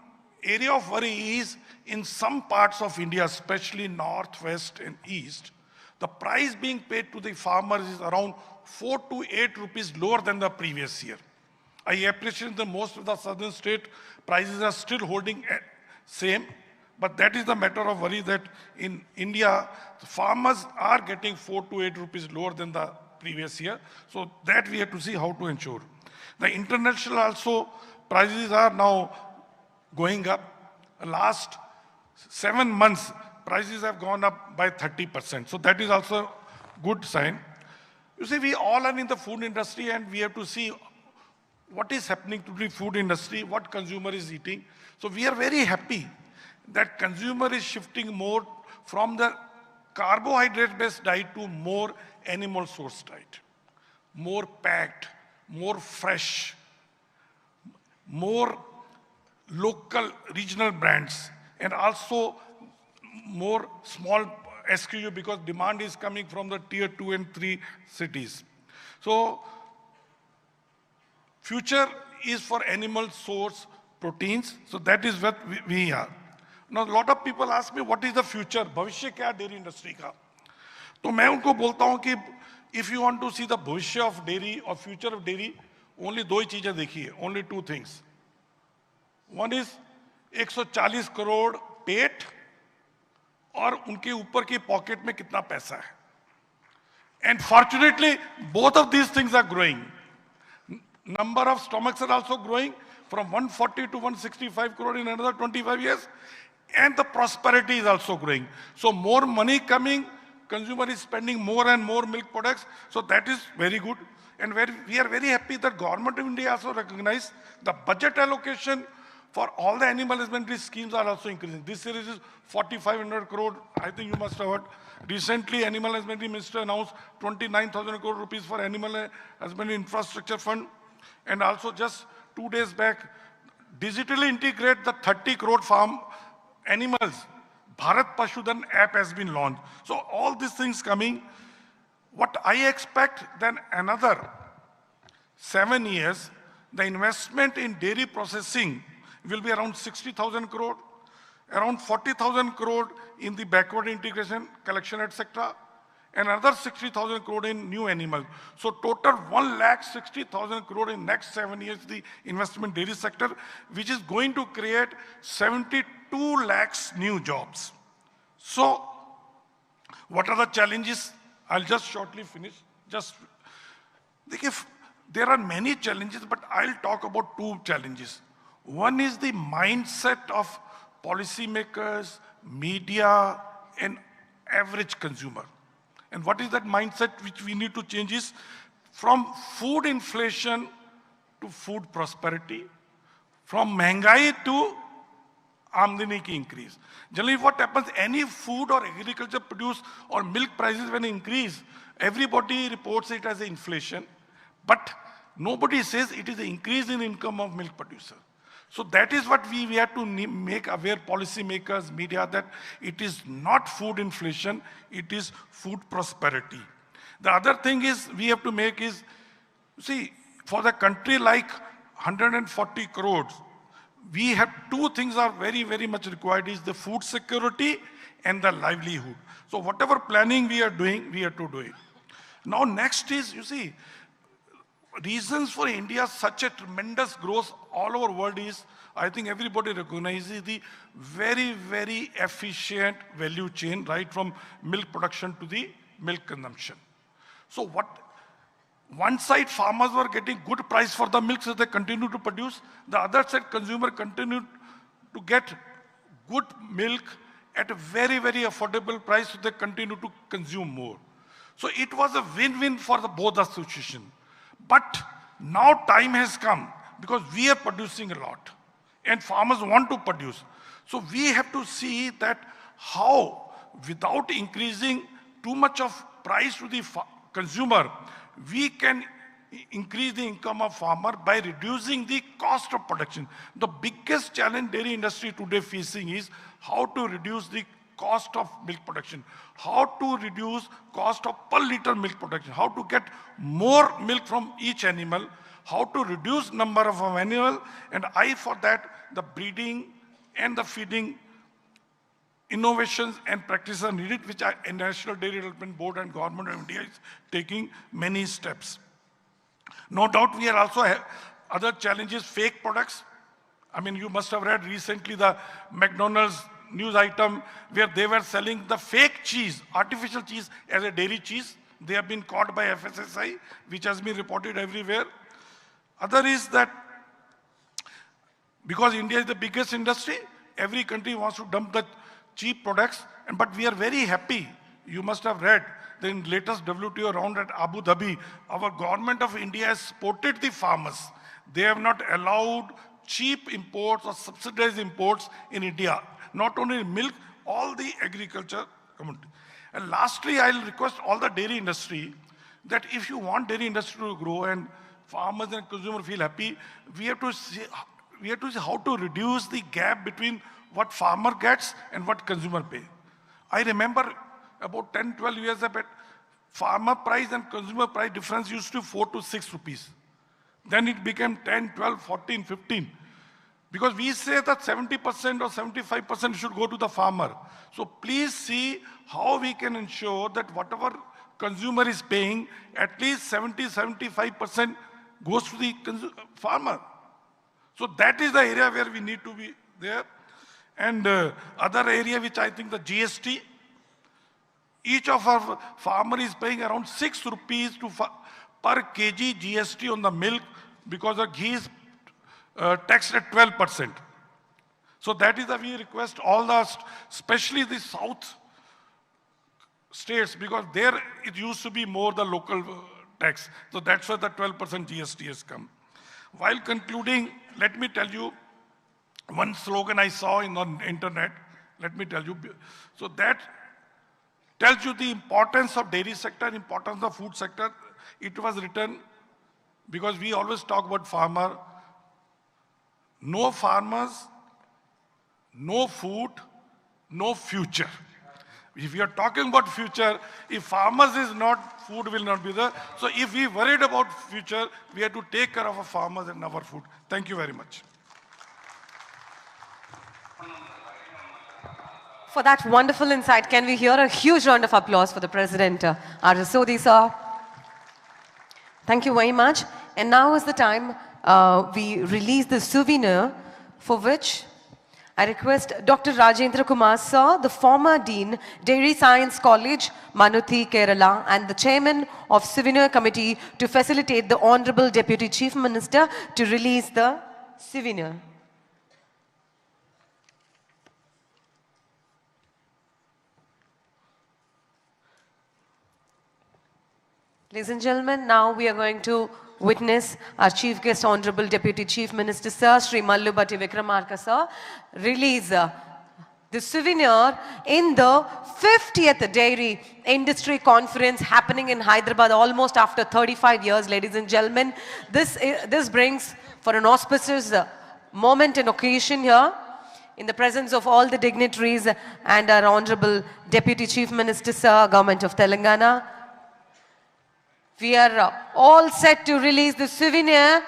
area of worry is in some parts of India, especially north, west, and east, the price being paid to the farmers is around 4 to 8 rupees lower than the previous year. I appreciate that most of the southern state prices are still holding same, but that is the matter of worry, that in India, the farmers are getting 4 to 8 rupees lower than the previous year. So that we have to see how to ensure. The international also prices are now going up. Last 7 months, prices have gone up by 30%. So that is also good sign. You see, we all are in the food industry and we have to see what is happening to the food industry, what consumer is eating. So we are very happy that consumer is shifting more from the carbohydrate-based diet to more animal source diet, more packed, more fresh, more local regional brands, and also more small SKU, because demand is coming from the tier 2 and 3 cities. So future is for animal source proteins. So that is what we are. Now, a lot of people ask me, what is the future? भविष्य क्या dairy industry का? तो मैं उनको बोलता हूँ कि if you want to see the भविष्य of dairy or future of dairy, only दो ही चीजें देखिए, only 2 things. One is 140 crore पेट और उनके ऊपर की पॉकेट में कितना पैसा है. And fortunately, both of these things are growing. Number of stomachs are also growing from 140 to 165 crore in another 25 years. And the prosperity is also growing. So more money coming, consumer is spending more and more milk products. So that is very good. And we are very happy that Government of India also recognized the budget allocation for all the animal husbandry schemes are also increasing. This year is 4,500 crore. I think you must have heard. Recently, Animal Husbandry Minister announced 29,000 crore rupees for Animal Husbandry Infrastructure Fund. And also just 2 days back, digitally integrate the 30 crore farm animals. Bharat Pashudan app has been launched. So all these things coming. What I expect then another 7 years, the investment in dairy processing will be around 60,000 crore, around 40,000 crore in the backward integration, collection, etc., and another 60,000 crore in new animals. So total 1,60,000 crore in next 7 years, the investment dairy sector, which is going to create 72 lakhs new jobs. So what are the challenges? I'll just shortly finish. There are many challenges, but I'll talk about 2 challenges. One is the mindset of policymakers, media, and average consumer. And what is that mindset which we need to change is from food inflation to food prosperity, from महंगाई to आमदनी की increase. Generally what happens, any food or agriculture produce or milk prices when increase, everybody reports it as inflation, but nobody says it is an increase in income of milk producer. So that is what we have to make aware policymakers, media, that it is not food inflation, it is food prosperity. The other thing is we have to make is, see, for the country like 140 crores, we have 2 things are very, very much required is the food security and the livelihood. So whatever planning we are doing, we have to do it. Now next is, you see, reasons for India such a tremendous growth all over world is, I think everybody recognizes the very, very efficient value chain, right from milk production to the milk consumption. So one side farmers were getting good price for the milk, so they continue to produce. The other side consumer continued to get good milk at a very, very affordable price, so they continue to consume more. So it was a win-win for both associations. But now time has come because we are producing a lot and farmers want to produce. So we have to see that how, without increasing too much of price to the consumer, we can increase the income of farmer by reducing the cost of production. The biggest challenge dairy industry today facing is how to reduce the cost of milk production, how to reduce cost of per liter milk production, how to get more milk from each animal, how to reduce number of animal, and for that, the breeding and the feeding innovations and practices are needed, which National Dairy Development Board and Government of India is taking many steps. No doubt we are also other challenges, fake products. I mean, you must have read recently the McDonald's news item where they were selling the fake cheese, artificial cheese as a dairy cheese. They have been caught by FSSAI, which has been reported everywhere. Other is that because India is the biggest industry, every country wants to dump the cheap products, but we are very happy. You must have read the latest WTO round at Abu Dhabi, our government of India has supported the farmers. They have not allowed cheap imports or subsidized imports in India. Not only milk, all the agriculture community. And lastly, I'll request all the dairy industry that if you want dairy industry to grow and farmers and consumers feel happy, we have to see how to reduce the gap between what farmer gets and what consumer pay. I remember about 10, 12 years ago, farmer price and consumer price difference used to be 4 to 6 rupees. Then it became 10, 12, 14, 15. Because we say that 70% or 75% should go to the farmer. So please see how we can ensure that whatever consumer is paying, at least 70, 75% goes to the farmer. So that is the area where we need to be there. And other area which I think the GST, each of our farmer is paying around 6 rupees per kg GST on the milk because the ghee is taxed at 12%. So that is why we request all the, especially the south states, because there it used to be more the local tax. So that's why the 12% GST has come. While concluding, let me tell you one slogan I saw in the internet. Let me tell you. So that tells you the importance of dairy sector, importance of food sector. It was written because we always talk about farmer. No farmers, no food, no future. If we are talking about future, if farmers is not, food will not be there. So if we worried about future, we have to take care of our farmers and our food. Thank you very much. For that wonderful insight, can we hear a huge round of applause for the President, Sodhi sir. Thank you very much. And now is the time we release the souvenir, for which I request Dr. Rajendra Kumar sir, the former Dean, Dairy Science College, Manuthi, Kerala, and the Chairman of Souvenir Committee to facilitate the Honorable Deputy Chief Minister to release the souvenir. Ladies and gentlemen, now we are going to witness our Chief Guest, Honorable Deputy Chief Minister Sir, Sri Mallu Batti Vikramarka Sir, release the souvenir in the 50th Dairy Industry Conference happening in Hyderabad almost after 35 years, ladies and gentlemen. This brings for an auspicious moment and occasion here in the presence of all the dignitaries and our Honorable Deputy Chief Minister Sir, Government of Telangana. We are all set to release the souvenir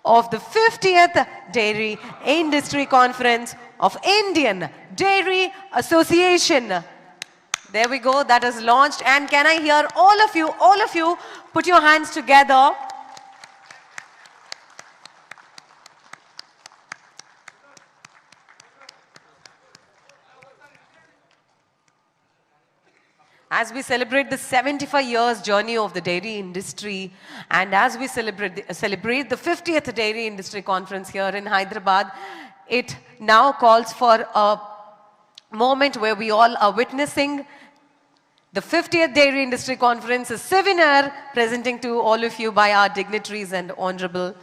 of the 50th Dairy Industry Conference of Indian Dairy Association. There we go, that is launched. And can I hear all of you put your hands together. As we celebrate the 75 years journey of the dairy industry, and as we celebrate the 50th Dairy Industry Conference here in Hyderabad, it now calls for a moment where we all are witnessing the 50th Dairy Industry Conference, a souvenir presenting to all of you by our dignitaries and Honorable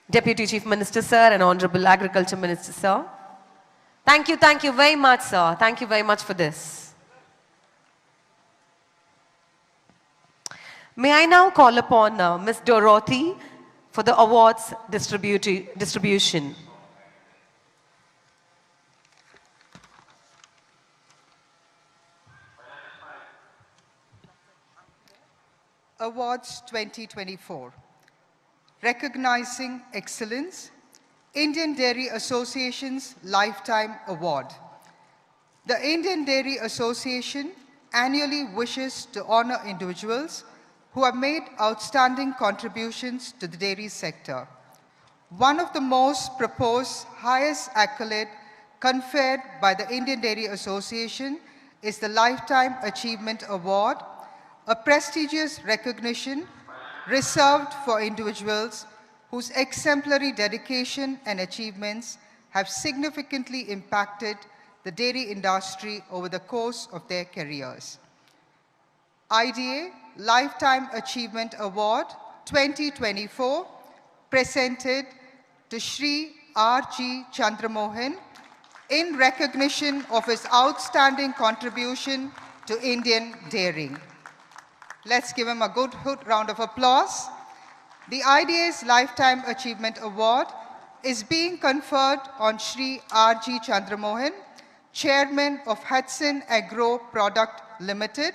Deputy Chief Minister Sir and Honorable Agriculture Minister Sir. Thank you very much, sir. Thank you very much for this. May I now call upon Ms. Dorothy for the awards distribution. Awards 2024. Recognizing Excellence, Indian Dairy Association's Lifetime Award. The Indian Dairy Association annually wishes to honor individuals who have made outstanding contributions to the dairy sector. One of the most proposed highest accolade conferred by the Indian Dairy Association is the Lifetime Achievement Award, a prestigious recognition reserved for individuals whose exemplary dedication and achievements have significantly impacted the dairy industry over the course of their careers. IDA Lifetime Achievement Award 2024 presented to Sri R.G. Chandramohan in recognition of his outstanding contribution to Indian dairying. Let's give him a good round of applause. The IDA's Lifetime Achievement Award is being conferred on Sri R.G. Chandramohan, Chairman of Hudson Agro Product Limited,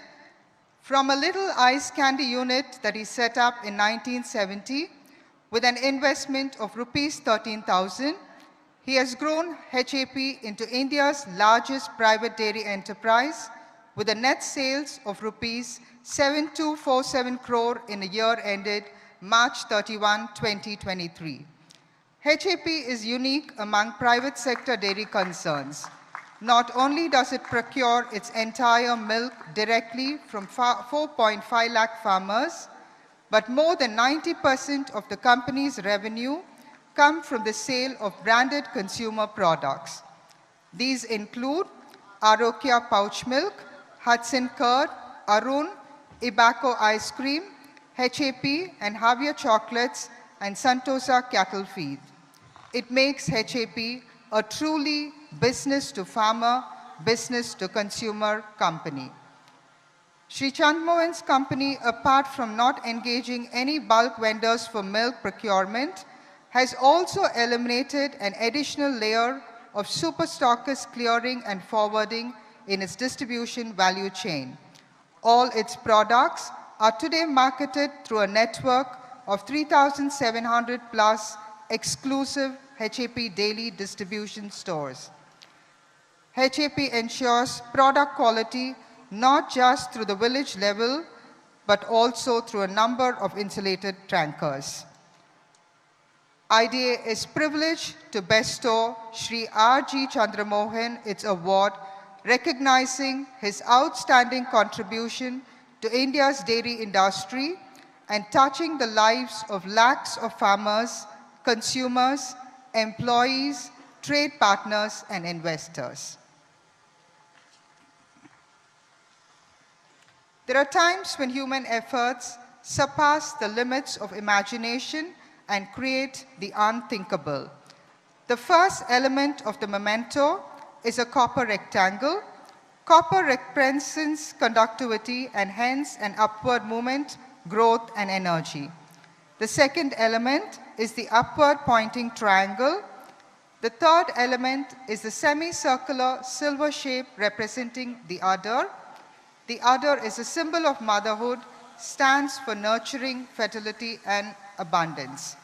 from a little ice candy unit that he set up in 1970 with an investment of rupees 13,000. He has grown HAP into India's largest private dairy enterprise with a net sales of rupees 7247 crore in a year ended March 31, 2023. HAP is unique among private sector dairy concerns. Not only does it procure its entire milk directly from 4.5 lakh farmers, but more than 90% of the company's revenue come from the sale of branded consumer products. These include Arokya pouch milk, Hudson curd, Arun, Ibako ice cream, HAP and Havia chocolates, and Santosa cattle feed. It makes HAP a truly business-to-farmer, business-to-consumer company. Sri Chandmohan's company, apart from not engaging any bulk vendors for milk procurement, has also eliminated an additional layer of super stockist clearing and forwarding in its distribution value chain. All its products are today marketed through a network of 3,700 plus exclusive HAP daily distribution stores. HAP ensures product quality not just through the village level, but also through a number of insulated tankers. IDA is privileged to bestow Sri R.G. Chandramohan its award, recognizing his outstanding contribution to India's dairy industry and touching the lives of lakhs of farmers, consumers, employees, trade partners, and investors. There are times when human efforts surpass the limits of imagination and create the unthinkable. The first element of the memento is a copper rectangle. Copper represents conductivity and hence an upward movement, growth, and energy. The second element is the upward pointing triangle. The third element is the semicircular silver shape representing the udder. The udder is a symbol of motherhood, stands for nurturing, fertility, and abundance.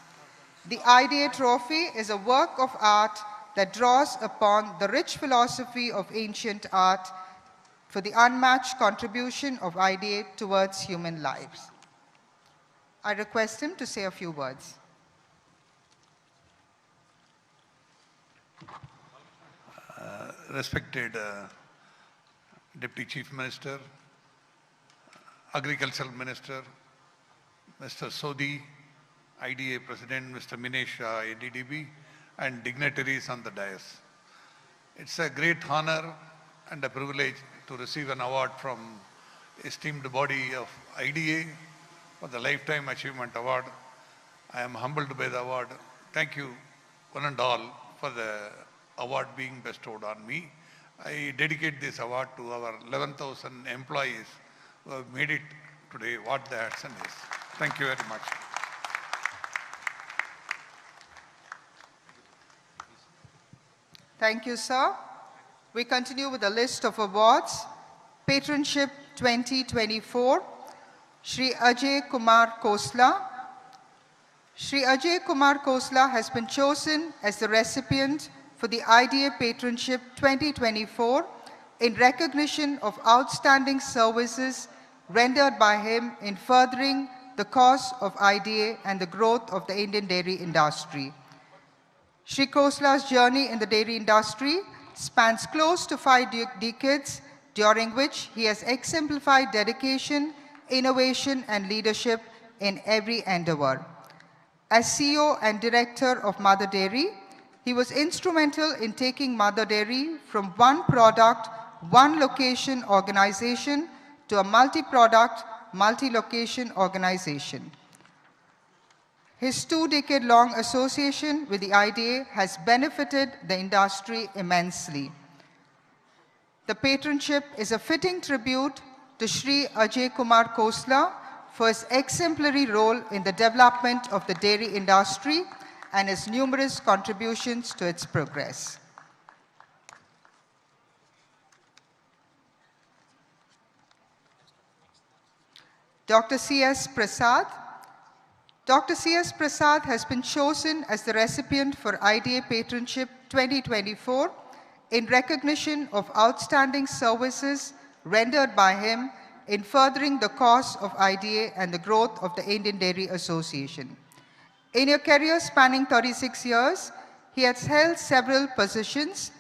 The IDA trophy is a work of art that draws upon the rich philosophy of ancient art for the unmatched contribution of IDA towards human lives. I request him to say a few words. Respected Deputy Chief Minister, Agricultural Minister, Mr. Sodhi, IDA President, Mr. Minesh Shah, ADDB, and dignitaries on the dais. It's a great honor and a privilege to receive an award from esteemed body of IDA for the Lifetime Achievement Award. I am humbled by the award. Thank you, one and all, for the award being bestowed on me. I dedicate this award to our 11,000 employees who have made it today what the Hudson is. Thank you very much. Thank you, sir. We continue with the list of awards. Patronship 2024, Shri Ajay Kumar Khosla. Shri Ajay Kumar Khosla has been chosen as the recipient for the IDA Patronship 2024 in recognition of outstanding services rendered by him in furthering the cause of IDA and the growth of the Indian dairy industry. Shri Khosla's journey in the dairy industry spans close to 5 decades, during which he has exemplified dedication, innovation, and leadership in every endeavor. As CEO and director of Mother Dairy, he was instrumental in taking Mother Dairy from one product, one location organization to a multi-product, multi-location organization. His 2-decade-long association with the IDA has benefited the industry immensely. The patronship is a fitting tribute to Shri Ajay Kumar Khosla for his exemplary role in the development of the dairy industry and his numerous contributions to its progress. Dr. C.S. Prasad. Dr. C.S. Prasad has been chosen as the recipient for IDA Patronship 2024 in recognition of outstanding services rendered by him in furthering the cause of IDA and the growth of the Indian Dairy Association. In a career spanning 36 years, he has held several positions.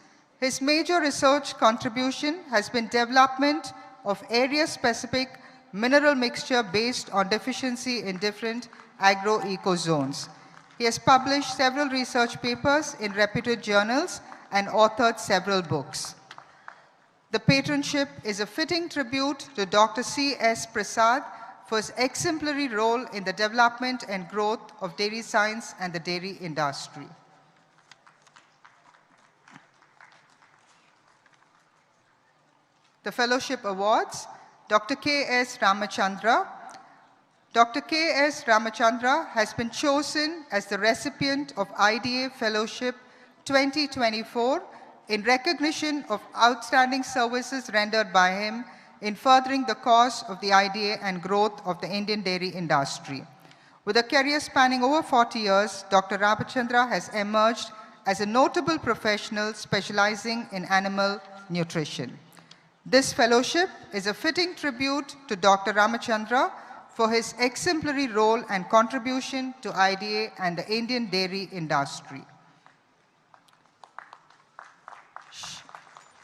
His major research contribution has been development of area-specific mineral mixture based on deficiency in different agro-ecozones. He has published several research papers in reputed journals and authored several books. The patronship is a fitting tribute to Dr. C.S. Prasad for his exemplary role in the development and growth of dairy science and the dairy industry. The Fellowship Awards, Dr. K.S. Ramachandra. Dr. K.S. Ramachandra has been chosen as the recipient of IDA Fellowship 2024 in recognition of outstanding services rendered by him in furthering the cause of the IDA and growth of the Indian dairy industry. With a career spanning over 40 years, Dr. Ramachandra has emerged as a notable professional specializing in animal nutrition. This fellowship is a fitting tribute to Dr. Ramachandra for his exemplary role and contribution to IDA and the Indian dairy industry.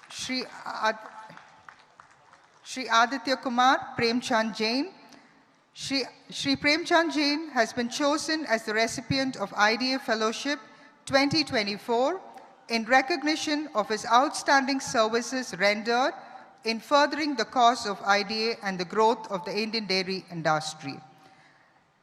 Shri Aditya Kumar Premchand Jain. Shri Premchand Jain has been chosen as the recipient of IDA Fellowship 2024 in recognition of his outstanding services rendered in furthering the cause of IDA and the growth of the Indian dairy industry.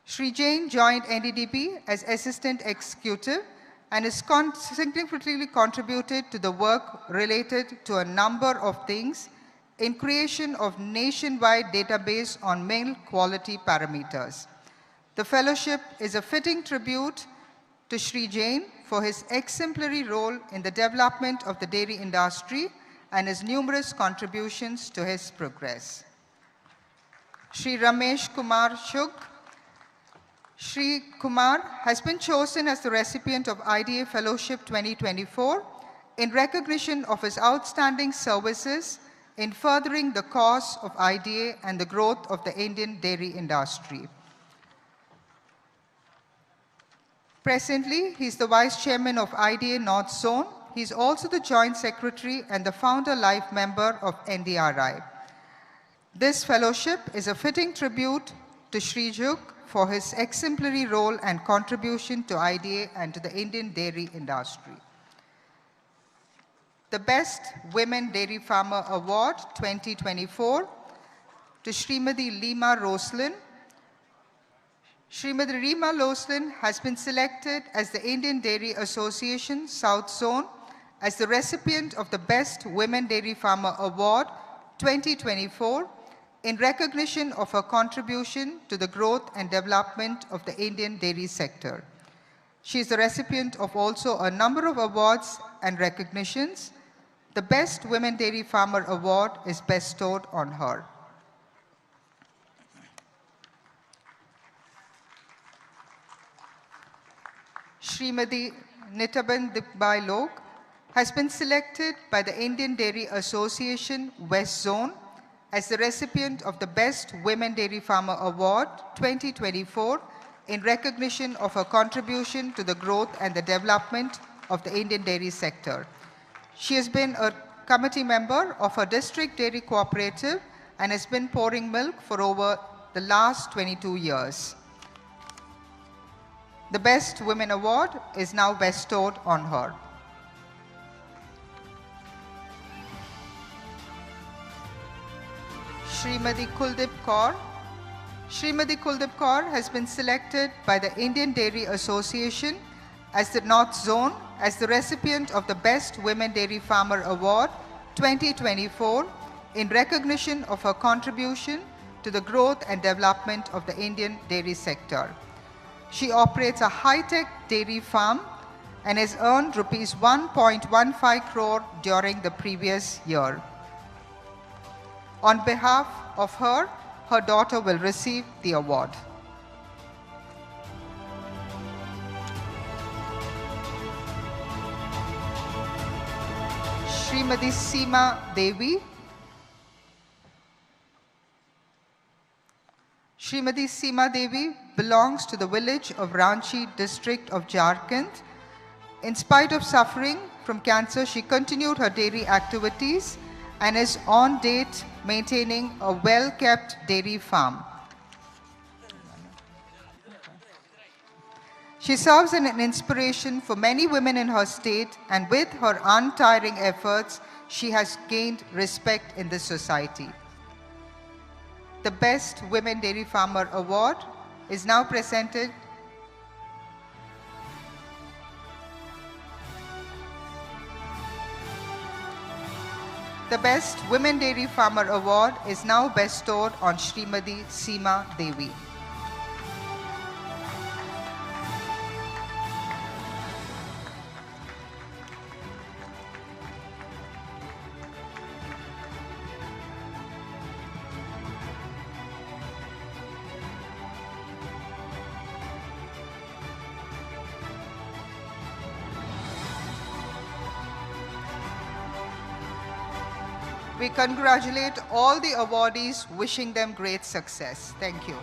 Shri Jain joined NDDB as Assistant Executive and has significantly contributed to the work related to a number of things in creation of nationwide database on milk quality parameters. The fellowship is a fitting tribute to Shri Jain for his exemplary role in the development of the dairy industry and his numerous contributions to his progress. Shri Ramesh Kumar Shuk. Shri Kumar has been chosen as the recipient of IDA Fellowship 2024 in recognition of his outstanding services in furthering the cause of IDA and the growth of the Indian dairy industry. Presently, he is the Vice Chairman of IDA North Zone. He is also the Joint Secretary and the Founder Life Member of NDRI. This fellowship is a fitting tribute to Shri Juk for his exemplary role and contribution to IDA and to the Indian dairy industry. The Best Women Dairy Farmer Award 2024 to Srimati Lima Roslin. Srimati Lima Roslin has been selected as the Indian Dairy Association South Zone as the recipient of the Best Women Dairy Farmer Award 2024 in recognition of her contribution to the growth and development of the Indian dairy sector. She is the recipient of also a number of awards and recognitions. The Best Women Dairy Farmer Award is bestowed on her. Srimati Nitaban Dikbai Lok has been selected by the Indian Dairy Association West Zone as the recipient of the Best Women Dairy Farmer Award 2024 in recognition of her contribution to the growth and the development of the Indian dairy sector. She has been a committee member of her district dairy cooperative and has been pouring milk for over the last 22 years. The Best Women Award is now bestowed on her. Srimati Kuldip Kaur. Srimati Kuldip Kaur has been selected by the Indian Dairy Association as the North Zone as the recipient of the Best Women Dairy Farmer Award 2024 in recognition of her contribution to the growth and development of the Indian dairy sector. She operates a high-tech dairy farm and has earned rupees 1.15 crore during the previous year. On behalf of her, her daughter will receive the award. Srimati Seema Devi. Srimati Seema Devi belongs to the village of Ranchi district of Jharkhand. In spite of suffering from cancer, she continued her dairy activities and is on date maintaining a well-kept dairy farm. She serves as an inspiration for many women in her state, and with her untiring efforts, she has gained respect in this society. The Best Women Dairy Farmer Award is now presented. The Best Women Dairy Farmer Award is now bestowed on Srimati Seema Devi. We congratulate all the awardees, wishing them great success. Thank you.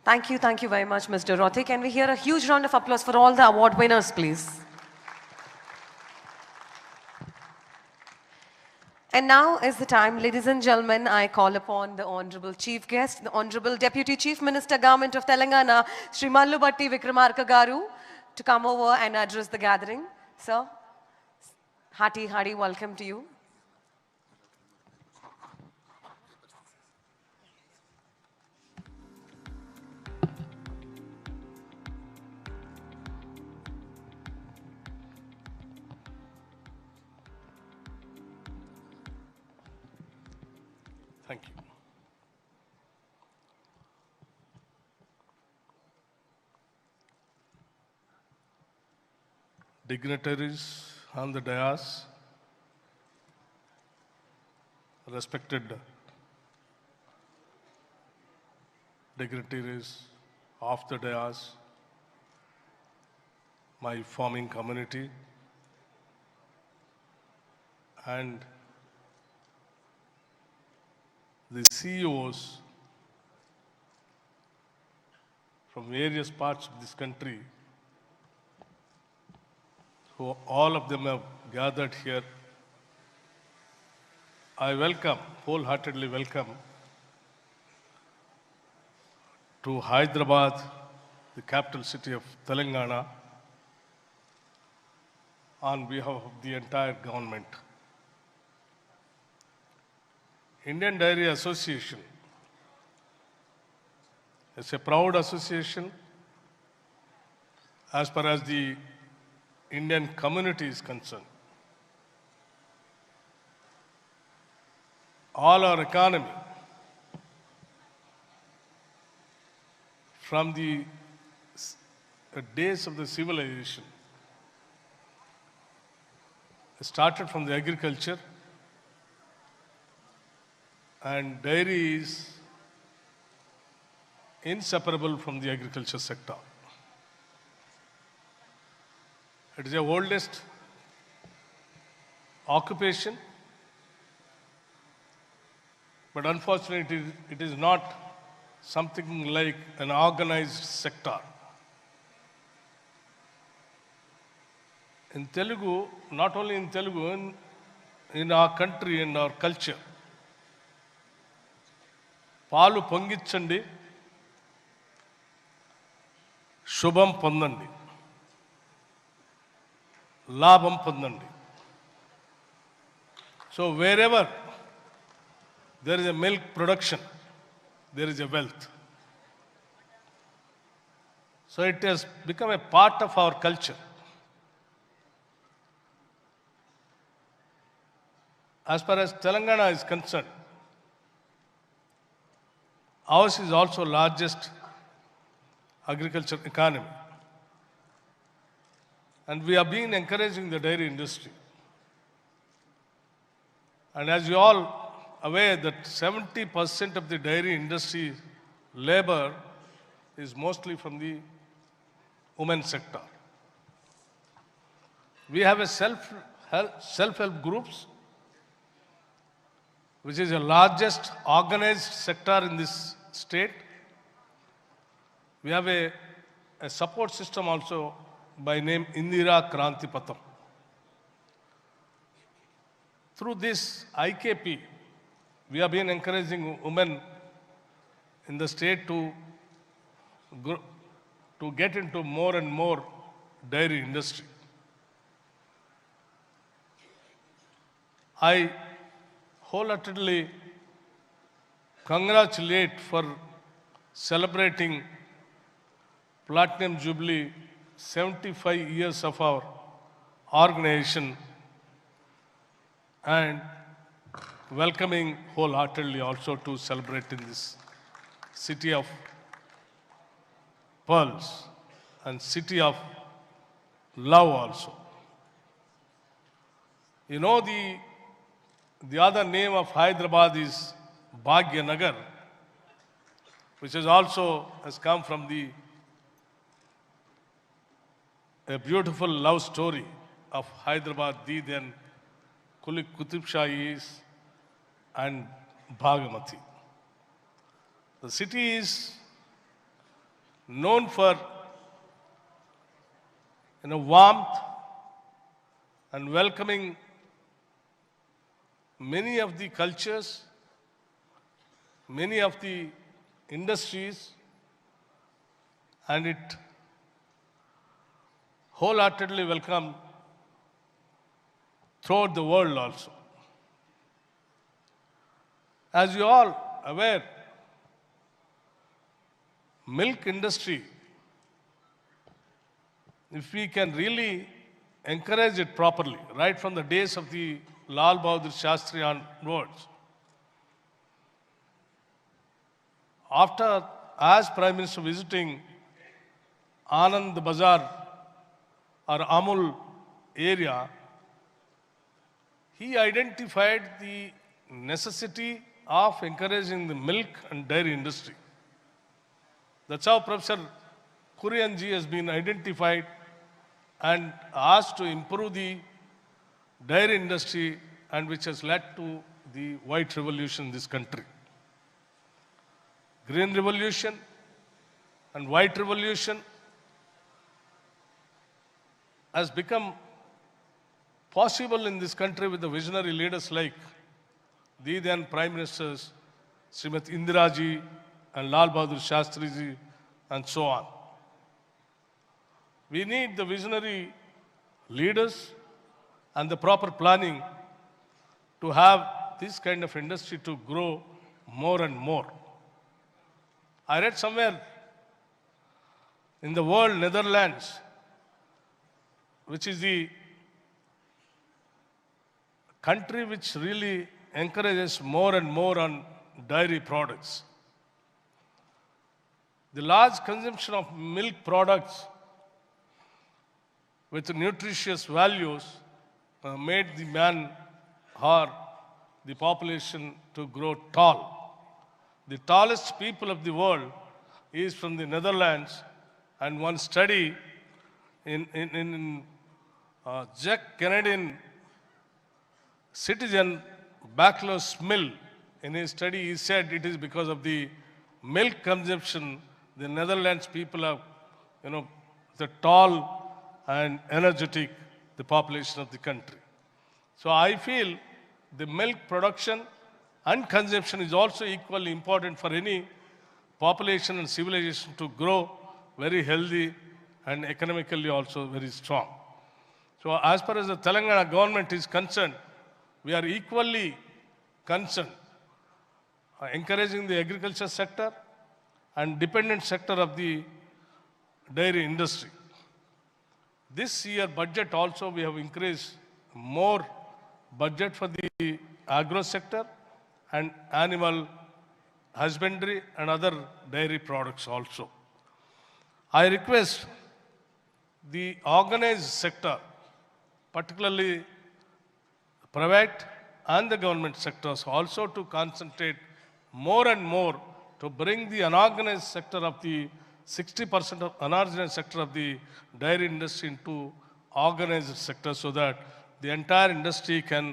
Thank you very much, Ms. Dorothy. Can we hear a huge round of applause for all the award winners, please? And now is the time, ladies and gentlemen, I call upon the Honorable Chief Guest, the Honorable Deputy Chief Minister, Government of Telangana, Sri Mallu Batti Vikramarka garu, to come over and address the gathering. Sir, hearty welcome to you. Thank you. Dignitaries on the dais, respected dignitaries of the dais, my farming community, and the CEOs from various parts of this country, who all of them have gathered here, I welcome, wholeheartedly welcome to Hyderabad, the capital city of Telangana, on behalf of the entire government. Indian Dairy Association is a proud association as far as the Indian community is concerned. All our economy, from the days of the civilization, started from the agriculture, and dairy is inseparable from the agriculture sector. It is the oldest occupation, but unfortunately it is not something like an organized sector. In Telugu, not only in Telugu, in our country and our culture, పాలు పొంగిచ్చండి శుభం పొందండి లాభం పొందండి. So wherever there is a milk production, there is a wealth. So it has become a part of our culture. As far as Telangana is concerned, ours is also largest agriculture economy. And we have been encouraging the dairy industry. And as you all aware that 70% of the dairy industry labor is mostly from the women's sector. We have a self-help groups, which is the largest organized sector in this state. We have a support system also by name Indira Kranti Patham. Through this IKP, we have been encouraging women in the state to get into more and more dairy industry. I wholeheartedly congratulate for celebrating Platinum Jubilee 75 years of our organization and welcoming wholeheartedly also to celebrate in this city of pearls and city of love also. You know, the other name of Hyderabad is Bhagyanagar, which has come from a beautiful love story of Hyderabad, then Kulik Qutub Shahis and Bhagamati. The city is known for warmth and welcoming many of the cultures, many of the industries, and it wholeheartedly welcome throughout the world also. As you all aware, milk industry, if we can really encourage it properly, right from the days of the Lal Bahadur Shastri onwards, as Prime Minister visiting Anand Bazar or Amul area, he identified the necessity of encouraging the milk and dairy industry. That's how Professor Kurianji has been identified and asked to improve the dairy industry, and which has led to the white revolution in this country. Green revolution and white revolution has become possible in this country with the visionary leaders like the then Prime Ministers, Srimati Indira Ji and Lal Bahadur Shastri Ji, and so on. We need the visionary leaders and the proper planning to have this kind of industry to grow more and more. I read somewhere in the world, Netherlands, which is the country which really encourages more and more on dairy products. The large consumption of milk products with nutritious values made the man or the population to grow tall. The tallest people of the world is from the Netherlands, and one study in Jack Canadian citizen Backless Mill, in his study he said it is because of the milk consumption the Netherlands people are, the tall and energetic, the population of the country. So I feel the milk production and consumption is also equally important for any population and civilization to grow very healthy and economically also very strong. So as far as the Telangana government is concerned, we are equally concerned, encouraging the agriculture sector and dependent sector of the dairy industry. This year budget also we have increased more budget for the agro sector and animal husbandry and other dairy products also. I request the organized sector, particularly private and the government sectors, also to concentrate more and more to bring the unorganized sector of the 60% of unorganized sector of the dairy industry into organized sector so that the entire industry can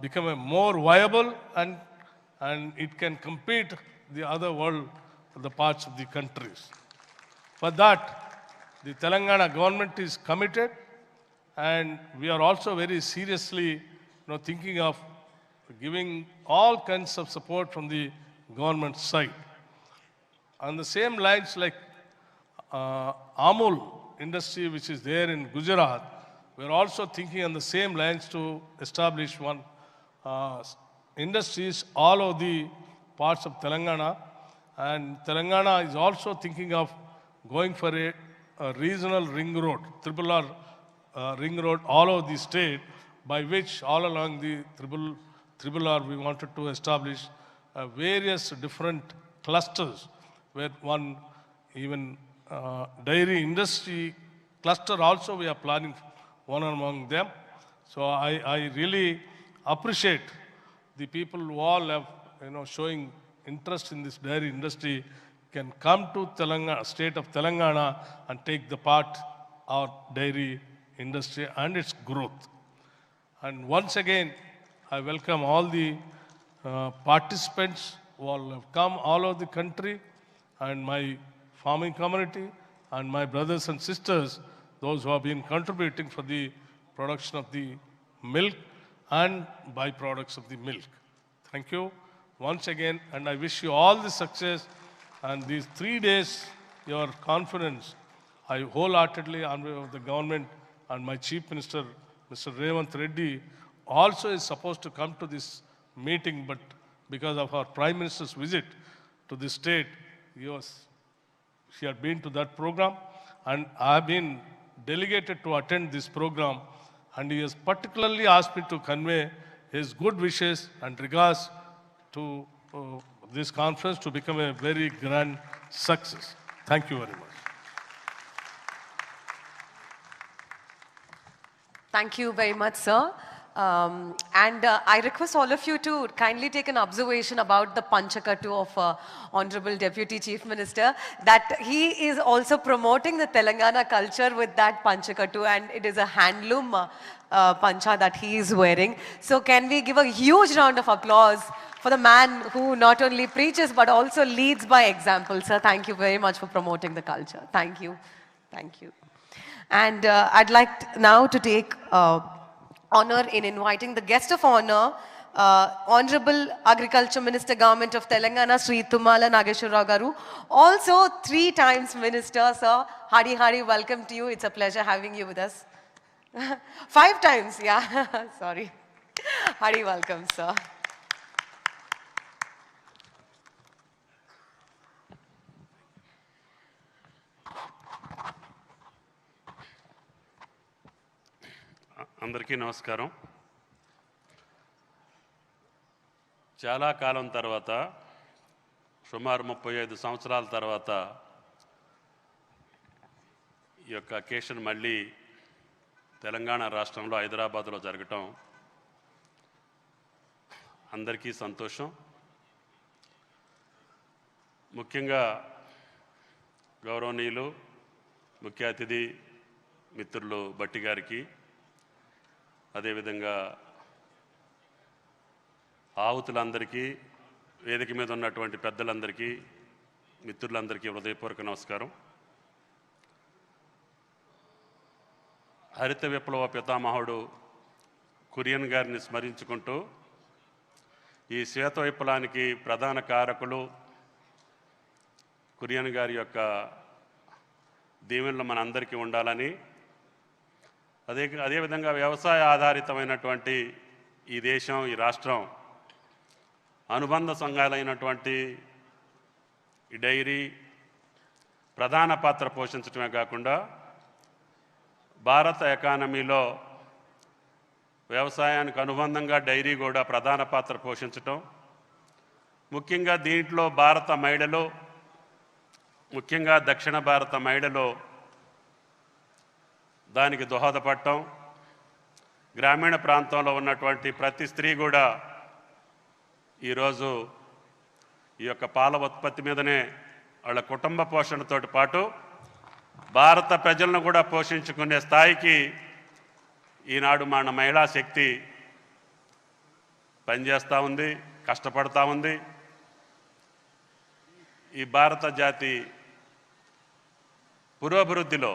become a more viable and it can compete the other world, the parts of the countries. For that, the Telangana government is committed, and we are also very seriously thinking of giving all kinds of support from the government side. On the same lines like Amul industry, which is there in Gujarat, we are also thinking on the same lines to establish one industries all over the parts of Telangana. And Telangana is also thinking of going for a regional ring road, triple R ring road all over the state, by which all along the triple R we wanted to establish various different clusters where one even dairy industry cluster also we are planning one among them. So I really appreciate the people who all have showing interest in this dairy industry can come to Telangana, state of Telangana, and take the part of dairy industry and its growth. And once again, I welcome all the participants who all have come all over the country, and my farming community, and my brothers and sisters, those who have been contributing for the production of the milk and byproducts of the milk. Thank you once again, and I wish you all the success. And these 3 days, your confidence, I wholeheartedly, on behalf of the government and my Chief Minister, Mr. Revant Reddy, also is supposed to come to this meeting, but because of our Prime Minister's visit to the state, she had been to that program, and I have been delegated to attend this program, and he has particularly asked me to convey his good wishes and regards to this conference to become a very grand success. Thank you very much. Thank you very much, sir. I request all of you to kindly take an observation about the Panchakattu of Honorable Deputy Chief Minister, that he is also promoting the Telangana culture with that Panchakattu, and it is a handloom pancha that he is wearing. So can we give a huge round of applause for the man who not only preaches but also leads by example, sir. Thank you very much for promoting the culture. Thank you. Thank you. And I'd like now to take honor in inviting the guest of honor, Honorable Agriculture Minister, Government of Telangana, Sri Tumala Nageshwarrao Garu. Also 3 times Minister, sir. Hari Hari, welcome to you. It's a pleasure having you with us. 5 times, yeah. Sorry. Hari, welcome, sir. అందరికీ నమస్కారం. చాలా కాలం తర్వాత, సుమారు 35 సంవత్సరాల తర్వాత ఈ యొక్క occasion మళ్ళీ తెలంగాణ రాష్ట్రంలో హైదరాబాద్లో జరగటం అందరికీ సంతోషం. ముఖ్యంగా గౌరవనీయులు ముఖ్య అతిథి మిత్రులు బట్టి గారికి, అదేవిధంగా ఆహుతులందరికీ, వేదిక మీద ఉన్నటువంటి పెద్దలందరికీ, మిత్రులందరికీ హృదయపూర్వక నమస్కారం. హరిత విప్లవ పితామహుడు కురియన్ గారిని స్మరించుకుంటూ, ఈ శ్వేత విప్లవానికి ప్రధాన కారకులు కురియన్ గారి యొక్క దీవెనలు మనందరికీ ఉండాలని, అదేవిధంగా వ్యవసాయ ఆధారితమైనటువంటి ఈ దేశం, ఈ రాష్ట్రం అనుబంధ సంఘాలైనటువంటి ఈ డైరీ ప్రధాన పాత్ర పోషించడమే కాకుండా భారత ఎకానమీలో వ్యవసాయానికి అనుబంధంగా డైరీ కూడా ప్రధాన పాత్ర పోషించటం, ముఖ్యంగా దీంట్లో భారత మహిళలు, ముఖ్యంగా దక్షిణ భారత మహిళలు దానికి దోహదపడటం, గ్రామీణ ప్రాంతంలో ఉన్నటువంటి ప్రతి స్త్రీ కూడా ఈరోజు ఈ యొక్క పాల ఉత్పత్తి మీదనే వాళ్ళ కుటుంబ పోషణతోటి పాటు భారత ప్రజలను కూడా పోషించుకునే స్థాయికి ఈనాడు మన మహిళా శక్తి పనిచేస్తూ ఉంది, కష్టపడతా ఉంది. ఈ భారత జాతి పురోభివృద్ధిలో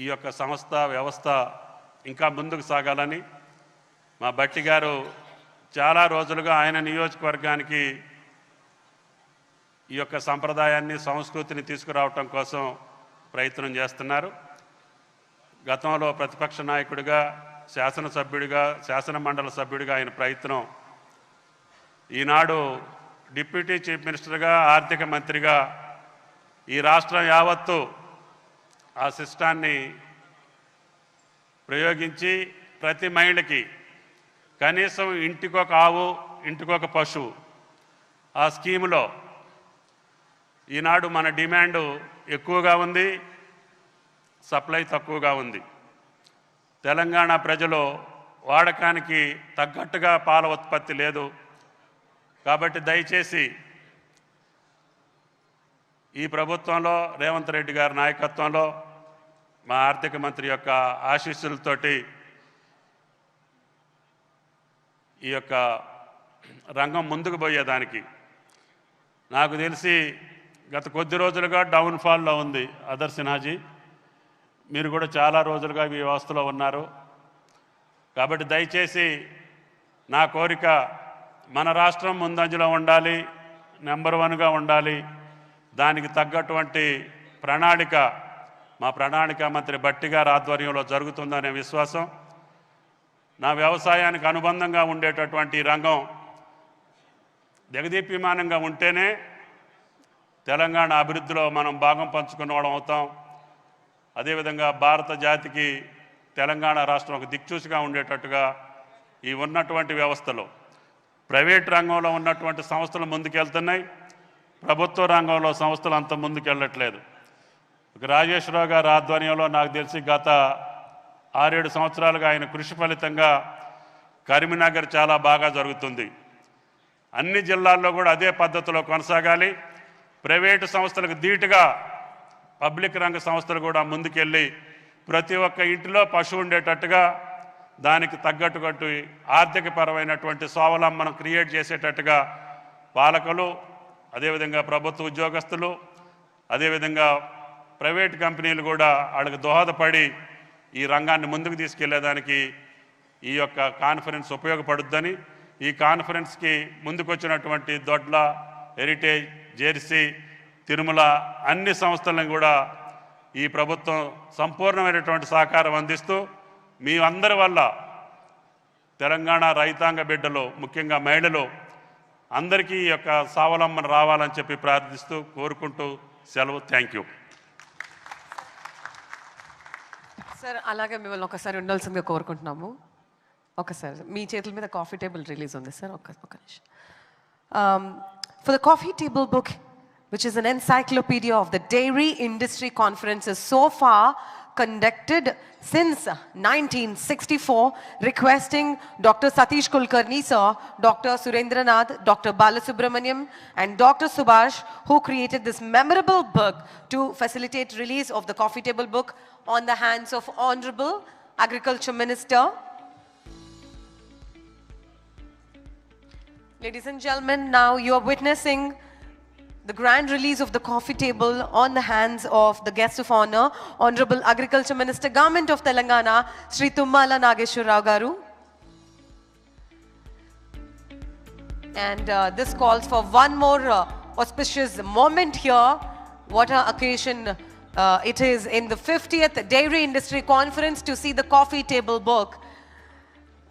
ఈ యొక్క సంస్థ వ్యవస్థ ఇంకా ముందుకు సాగాలని మా బట్టి గారు చాలా రోజులుగా ఆయన నియోజకవర్గానికి ఈ యొక్క సంప్రదాయాన్ని సంస్కృతిని తీసుకురావటం కోసం ప్రయత్నం చేస్తున్నారు. గతంలో ప్రతిపక్ష నాయకుడిగా, శాసనసభ్యుడిగా, శాసన మండలి సభ్యుడిగా ఆయన ప్రయత్నం, ఈనాడు డిప్యూటీ చీఫ్ మినిస్టర్గా, ఆర్థిక మంత్రిగా ఈ రాష్ట్రం యావత్తు ఆ సిస్టాన్ని ప్రయోగించి ప్రతి మహిళకి కనీసం ఇంటికొక ఆవు, ఇంటికొక పశువు ఆ స్కీములో ఈనాడు మన డిమాండ్ ఎక్కువగా ఉంది, సప్లై తక్కువగా ఉంది. తెలంగాణ ప్రజలు వాడకానికి తగ్గట్టుగా పాల ఉత్పత్తి లేదు. కాబట్టి దయచేసి ఈ ప్రభుత్వంలో రేవంత్ రెడ్డి గారి నాయకత్వంలో మా ఆర్థిక మంత్రి యొక్క ఆశీస్సులతోటి ఈ యొక్క రంగం ముందుకు పోయేదానికి నాకు తెలిసి గత కొద్ది రోజులుగా డౌన్ఫాల్లో ఉంది. అదర్ సిన్హాజీ, మీరు కూడా చాలా రోజులుగా ఈ వ్యవస్థలో ఉన్నారు. కాబట్టి దయచేసి నా కోరిక, మన రాష్ట్రం ముందంజలో ఉండాలి, నెంబర్ 1గా ఉండాలి. దానికి తగ్గటువంటి ప్రణాళిక మా ప్రణాళిక మంత్రి బట్టి గారి ఆధ్వర్యంలో జరుగుతుందనే విశ్వాసం. నా వ్యవసాయానికి అనుబంధంగా ఉండేటటువంటి రంగం జగదీప్యమానంగా ఉంటేనే తెలంగాణ అభివృద్ధిలో మనం భాగం పంచుకున్న వాళ్ళం అవుతాం. అదేవిధంగా భారత జాతికి తెలంగాణ రాష్ట్రం ఒక దిక్చూసిగా ఉండేటట్టుగా ఈ ఉన్నటువంటి వ్యవస్థలో ప్రైవేట్ రంగంలో ఉన్నటువంటి సంస్థలు ముందుకెళ్తున్నాయి, ప్రభుత్వ రంగంలో సంస్థలు అంత ముందుకెళ్ళట్లేదు. రాజేశ్వరరావు గారి ఆధ్వర్యంలో నాకు తెలిసి గత 6-7 సంవత్సరాలుగా ఆయన కృషి ఫలితంగా కరీంనగర్ చాలా బాగా జరుగుతుంది. అన్ని జిల్లాల్లో కూడా అదే పద్ధతిలో కొనసాగాలి. ప్రైవేటు సంస్థలకు ధీటుగా పబ్లిక్ రంగ సంస్థలు కూడా ముందుకెళ్ళి ప్రతి ఒక్క ఇంటిలో పశువు ఉండేటట్టుగా దానికి తగ్గట్టుగట్టు ఆర్థికపరమైనటువంటి స్వావలంబనం క్రియేట్ చేసేటట్టుగా పాలకులు, అదేవిధంగా ప్రభుత్వ ఉద్యోగస్తులు, అదేవిధంగా ప్రైవేట్ కంపెనీలు కూడా వాళ్ళకి దోహదపడి ఈ రంగాన్ని ముందుకు తీసుకెళ్లేదానికి ఈ యొక్క కాన్ఫరెన్స్ ఉపయోగపడుద్దని, ఈ కాన్ఫరెన్స్కి ముందుకొచ్చినటువంటి దొడ్ల, హెరిటేజ్, జెర్సీ, తిరుమల అన్ని సంస్థలను కూడా ఈ ప్రభుత్వం సంపూర్ణమైనటువంటి సహకారం అందిస్తూ మీ అందరి వల్ల తెలంగాణ రైతాంగ బిడ్డలు, ముఖ్యంగా మహిళలు అందరికీ ఈ యొక్క స్వావలంబన రావాలని చెప్పి ప్రార్థిస్తూ కోరుకుంటూ సెలవు. Thank you sir. అలాగే మిమ్మల్ని ఒకసారి ఉండాల్సిందిగా కోరుకుంటున్నాము. ఒకసారి మీ చేతుల మీద కాఫీ టేబుల్ రిలీజ్ ఉంది సార్. ఒక నిమిషం. For the coffee table book, which is an encyclopedia of the dairy industry conferences so far conducted since 1964, requesting Dr. Satish Kulkarni sir, Dr. Surendranath, Dr. Balasubramaniam and Dr. Subhash, who created this memorable book to facilitate release of the coffee table book on the hands of Honorable Agriculture Minister. Ladies and gentlemen, now you are witnessing the grand release of the coffee table on the hands of the guest of honor, Honorable Agriculture Minister, Government of Telangana, Sri Tummala Nageshwar Rao Garu. And this calls for one more auspicious moment here. What an occasion it is in the 50th Dairy Industry Conference to see the coffee table book.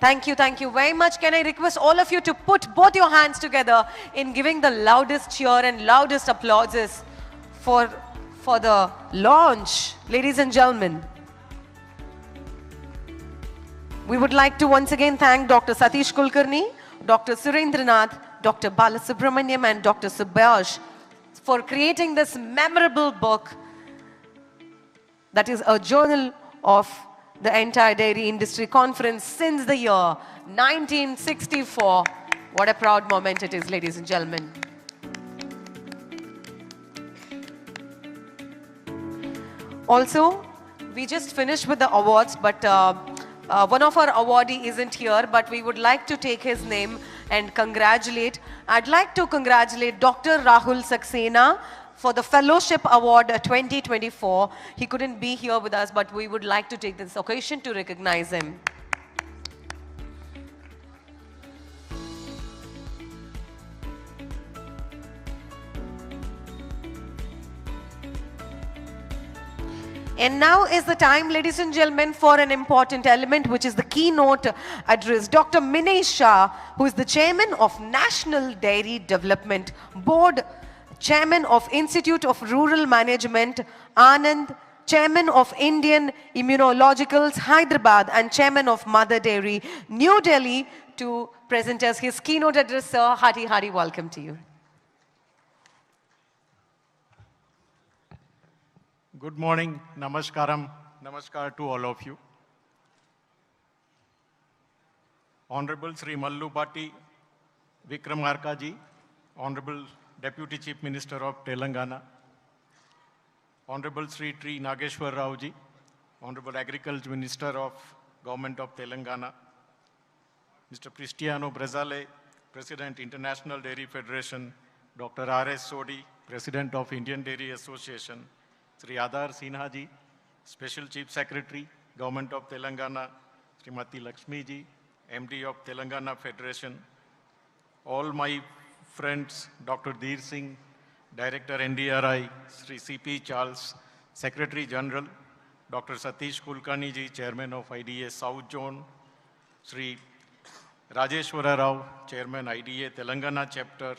Thank you very much. Can I request all of you to put both your hands together in giving the loudest cheer and loudest applauses for the launch, ladies and gentlemen. We would like to once again thank Dr. Satish Kulkarni, Dr. Surendranath, Dr. Balasubramaniam and Dr. Subhash for creating this memorable book that is a journal of the entire dairy industry conference since the year 1964. What a proud moment it is, ladies and gentlemen. Also, we just finished with the awards, but one of our awardee isn't here, but we would like to take his name and congratulate. I'd like to congratulate Dr. Rahul Saxena for the Fellowship Award 2024. He couldn't be here with us, but we would like to take this occasion to recognize him. And now is the time, ladies and gentlemen, for an important element, which is the keynote address. Dr. Minesh Shah, who is the chairman of National Dairy Development Board, chairman of Institute of Rural Management, Anand, chairman of Indian Immunologicals, Hyderabad, and chairman of Mother Dairy, New Delhi, to present us his keynote address. Sir, hearty welcome to you. Good morning, namaskaram, namaskar to all of you. Honorable Sri Mallu Batti Vikramarka ji, Honorable Deputy Chief Minister of Telangana, Honorable Sri Tri Nageshwar Rao ji, Honorable Agriculture Minister of Government of Telangana, Mr. Cristiano Brazale, President International Dairy Federation, Dr. R.S. Sodi, President of Indian Dairy Association, Sri Adar Sinha ji, Special Chief Secretary, Government of Telangana, Srimati Lakshmi ji, MD of Telangana Federation, all my friends, Dr. Dheer Singh, Director NDRI, Sri C.P. Charles, Secretary General, Dr. Satish Kulkarni ji, Chairman of IDA South Zone, Sri Rajeshwara Rao, Chairman IDA Telangana Chapter,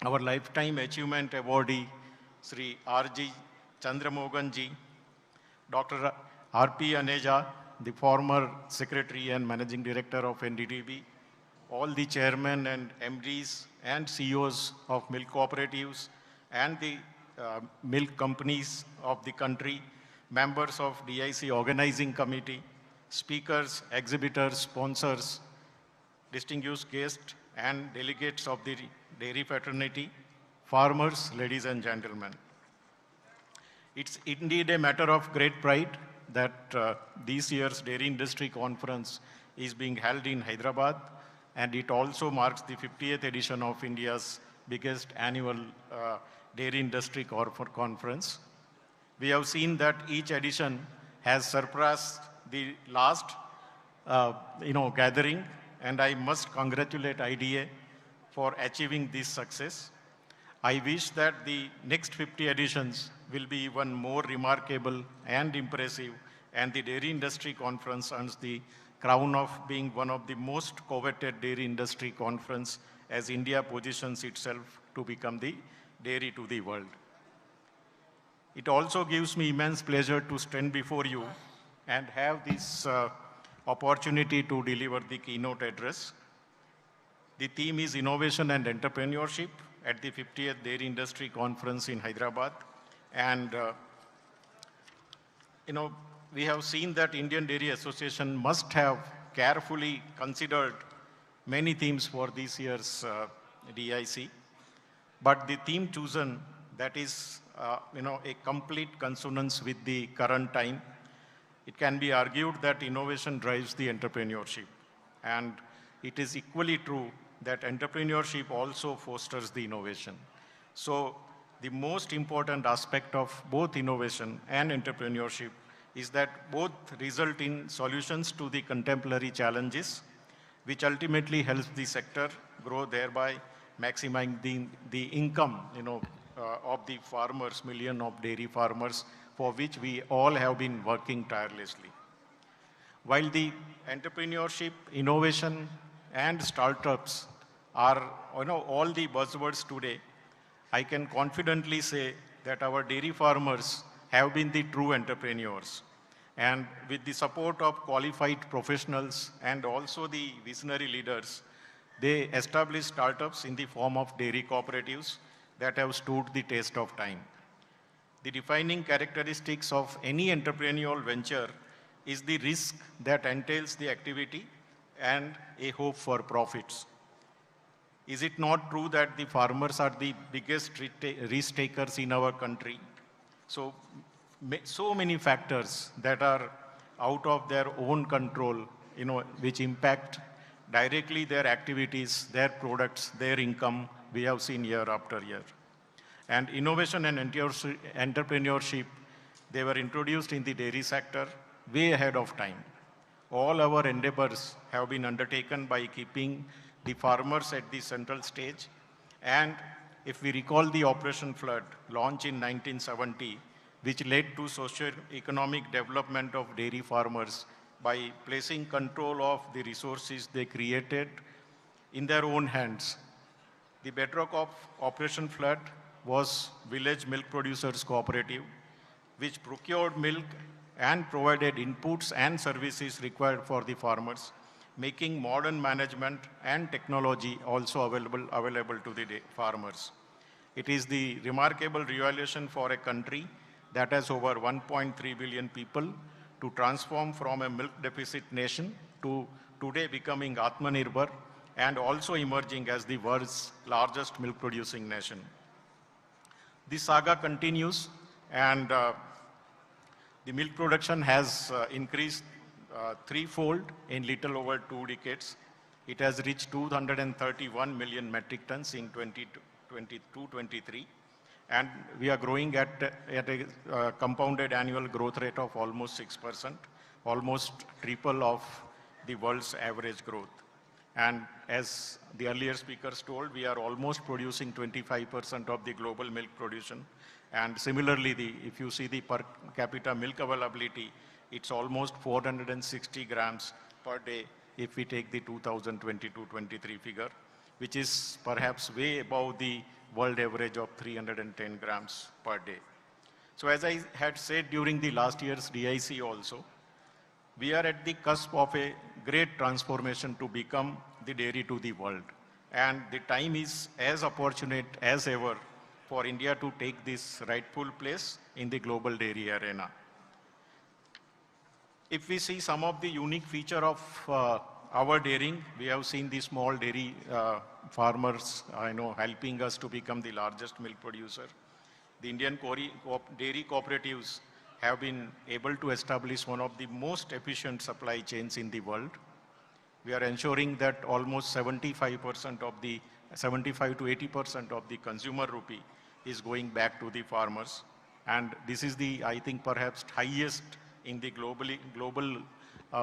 our Lifetime Achievement Awardee, Sri R.G. Chandramogan ji, Dr. R.P. Aneja, the former Secretary and Managing Director of NDDB, all the chairmen and MDs and CEOs of milk cooperatives and the milk companies of the country, members of DIC Organizing Committee, speakers, exhibitors, sponsors, distinguished guests and delegates of the dairy fraternity, farmers, ladies and gentlemen. It's indeed a matter of great pride that this year's Dairy Industry Conference is being held in Hyderabad, and it also marks the 50th edition of India's biggest annual Dairy Industry Conference. We have seen that each edition has surpassed the last gathering, and I must congratulate IDA for achieving this success. I wish that the next 50 editions will be even more remarkable and impressive, and the Dairy Industry Conference earns the crown of being one of the most coveted dairy industry conference as India positions itself to become the dairy to the world. It also gives me immense pleasure to stand before you and have this opportunity to deliver the keynote address. The theme is Innovation and Entrepreneurship at the 50th Dairy Industry Conference in Hyderabad. And, we have seen that Indian Dairy Association must have carefully considered many themes for this year's DIC. But the theme chosen, that is, a complete consonance with the current time. It can be argued that innovation drives the entrepreneurship. And it is equally true that entrepreneurship also fosters the innovation. So the most important aspect of both innovation and entrepreneurship is that both result in solutions to the contemporary challenges, which ultimately helps the sector grow, thereby maximizing the income of the farmers, million of dairy farmers, for which we all have been working tirelessly. While the entrepreneurship, innovation, and startups are all the buzzwords today, I can confidently say that our dairy farmers have been the true entrepreneurs. And with the support of qualified professionals and also the visionary leaders, they established startups in the form of dairy cooperatives that have stood the test of time. The defining characteristics of any entrepreneurial venture is the risk that entails the activity and a hope for profits. Is it not true that the farmers are the biggest risk takers in our country? So, so many factors that are out of their own control, which impact directly their activities, their products, their income, we have seen year after year. And innovation and entrepreneurship, they were introduced in the dairy sector way ahead of time. All our endeavors have been undertaken by keeping the farmers at the central stage. And if we recall the Operation Flood, launched in 1970, which led to socio-economic development of dairy farmers by placing control of the resources they created in their own hands. The bedrock of Operation Flood was Village Milk Producers Cooperative, which procured milk and provided inputs and services required for the farmers, making modern management and technology also available to the farmers. It is the remarkable realization for a country that has over 1.3 billion people to transform from a milk deficit nation to today becoming Atmanirbhar and also emerging as the world's largest milk producing nation. This saga continues, and the milk production has increased threefold in little over 2 decades. It has reached 231 million metric tons in 2022-23. And we are growing at a compounded annual growth rate of almost 6%, almost triple of the world's average growth. And as the earlier speakers told, we are almost producing 25% of the global milk production. And similarly, if you see the per capita milk availability, it's almost 460 grams per day if we take the 2022-23 figure, which is perhaps way above the world average of 310 grams per day. So as I had said during the last year's DIC also, we are at the cusp of a great transformation to become the dairy to the world. And the time is as opportune as ever for India to take this rightful place in the global dairy arena. If we see some of the unique feature of our dairying, we have seen the small dairy farmers helping us to become the largest milk producer. The Indian dairy cooperatives have been able to establish one of the most efficient supply chains in the world. We are ensuring that almost 75 to 80% of the consumer rupee is going back to the farmers. And this is the, I think, perhaps highest in the global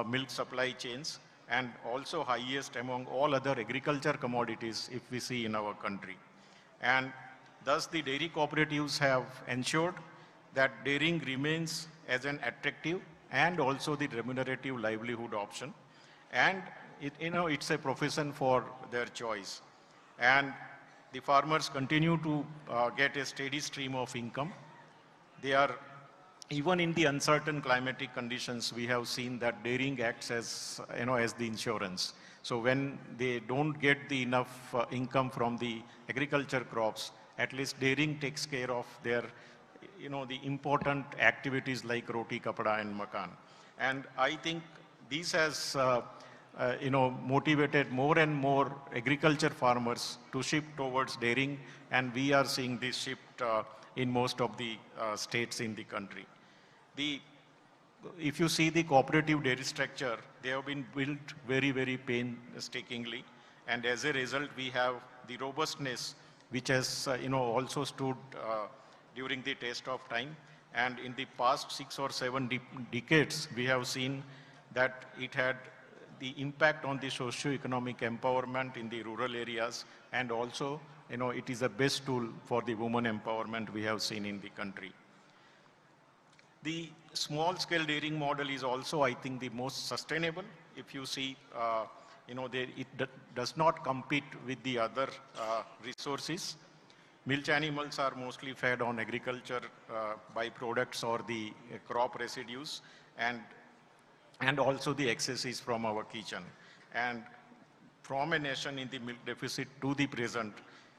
milk supply chains, and also highest among all other agriculture commodities if we see in our country. And thus the dairy cooperatives have ensured that dairying remains as an attractive and also the remunerative livelihood option. And it's a profession for their choice. And the farmers continue to get a steady stream of income. They are, even in the uncertain climatic conditions, we have seen that dairying acts as, as the insurance. So when they don't get the enough income from the agriculture crops, at least dairying takes care of their, the important activities like roti, kapda and makan. And I think this has, motivated more and more agriculture farmers to shift towards dairying, and we are seeing this shift in most of the states in the country. If you see the cooperative dairy structure, they have been built very, very painstakingly. And as a result, we have the robustness, which has, also stood during the test of time. And in the past 6 or 7 decades, we have seen that it had the impact on the socio-economic empowerment in the rural areas. And also, it is the best tool for the women empowerment we have seen in the country. The small-scale dairying model is also, I think, the most sustainable. If you see, it does not compete with the other resources. Milch animals are mostly fed on agriculture byproducts or the crop residues, and also the excesses from our kitchen. And from a nation in the milk deficit to the present,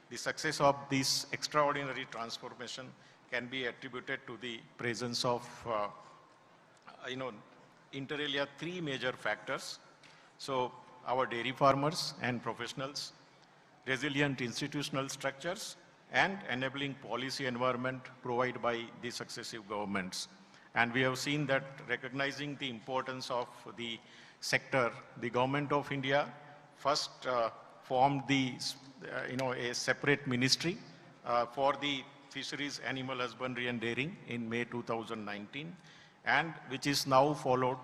the success of this extraordinary transformation can be attributed to the presence of, inter alia, 3 major factors. So our dairy farmers and professionals, resilient institutional structures, and enabling policy environment provided by the successive governments. And we have seen that recognizing the importance of the sector, the Government of India first formed the, a separate ministry for the fisheries, animal husbandry and dairying in May 2019, and which is now followed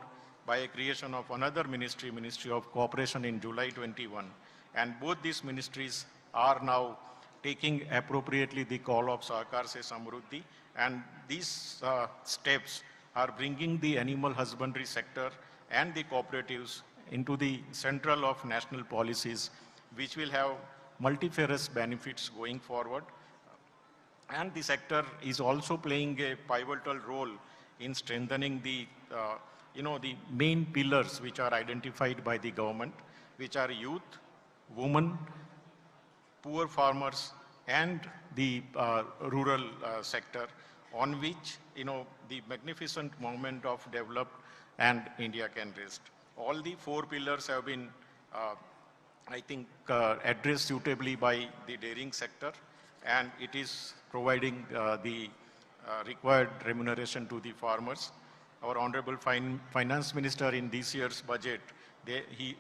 by a creation of another ministry, Ministry of Cooperation in July 21. And both these ministries are now taking appropriately the call of Sahakar Se Samruddhi, and these steps are bringing the animal husbandry sector and the cooperatives into the central of national policies, which will have multifarious benefits going forward. And the sector is also playing a pivotal role in strengthening the, the main pillars which are identified by the government, which are youth, women, poor farmers, and the rural sector, on which, the magnificent moment of developed and India can rest. All the four pillars have been, I think, addressed suitably by the dairying sector, and it is providing the required remuneration to the farmers. Our Honorable Finance Minister in this year's budget,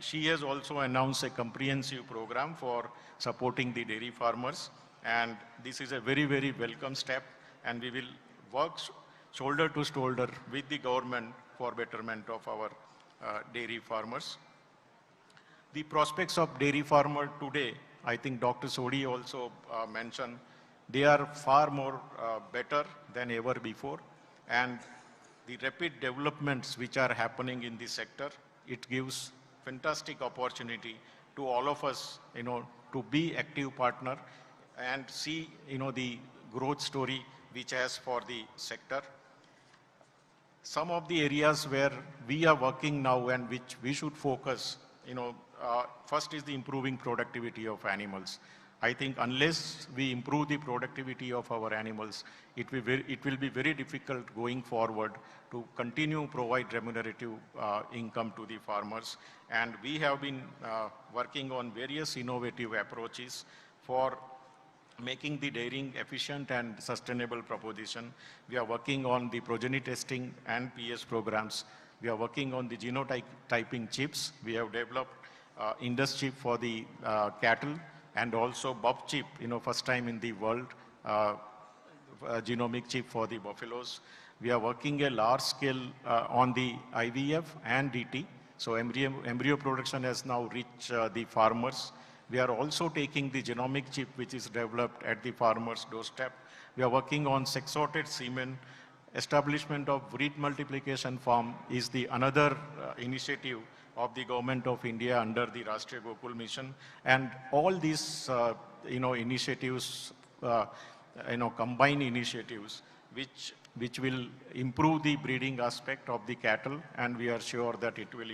she has also announced a comprehensive program for supporting the dairy farmers, and this is a very, very welcome step, and we will work shoulder to shoulder with the government for betterment of our dairy farmers. The prospects of dairy farmer today, I think Dr. Sodhi also mentioned, they are far more better than ever before, and the rapid developments which are happening in this sector, it gives fantastic opportunity to all of us, to be active partner and see, the growth story which has for the sector. Some of the areas where we are working now and which we should focus, first is the improving productivity of animals. I think unless we improve the productivity of our animals, it will be very difficult going forward to continue provide remunerative income to the farmers. And we have been working on various innovative approaches for making the dairying efficient and sustainable proposition. We are working on the progeny testing and PS programs. We are working on the genotyping chips. We have developed Indus chip for the cattle, and also Bob chip, first time in the world, genomic chip for the buffaloes. We are working a large scale on the IVF and DT. So embryo production has now reached the farmers. We are also taking the genomic chip which is developed at the farmer's doorstep. We are working on sex-sorted semen. Establishment of breed multiplication farm is the another initiative of the Government of India under the Rashtriya Gokul Mission. And all these initiatives, combined initiatives which will improve the breeding aspect of the cattle, and we are sure that it will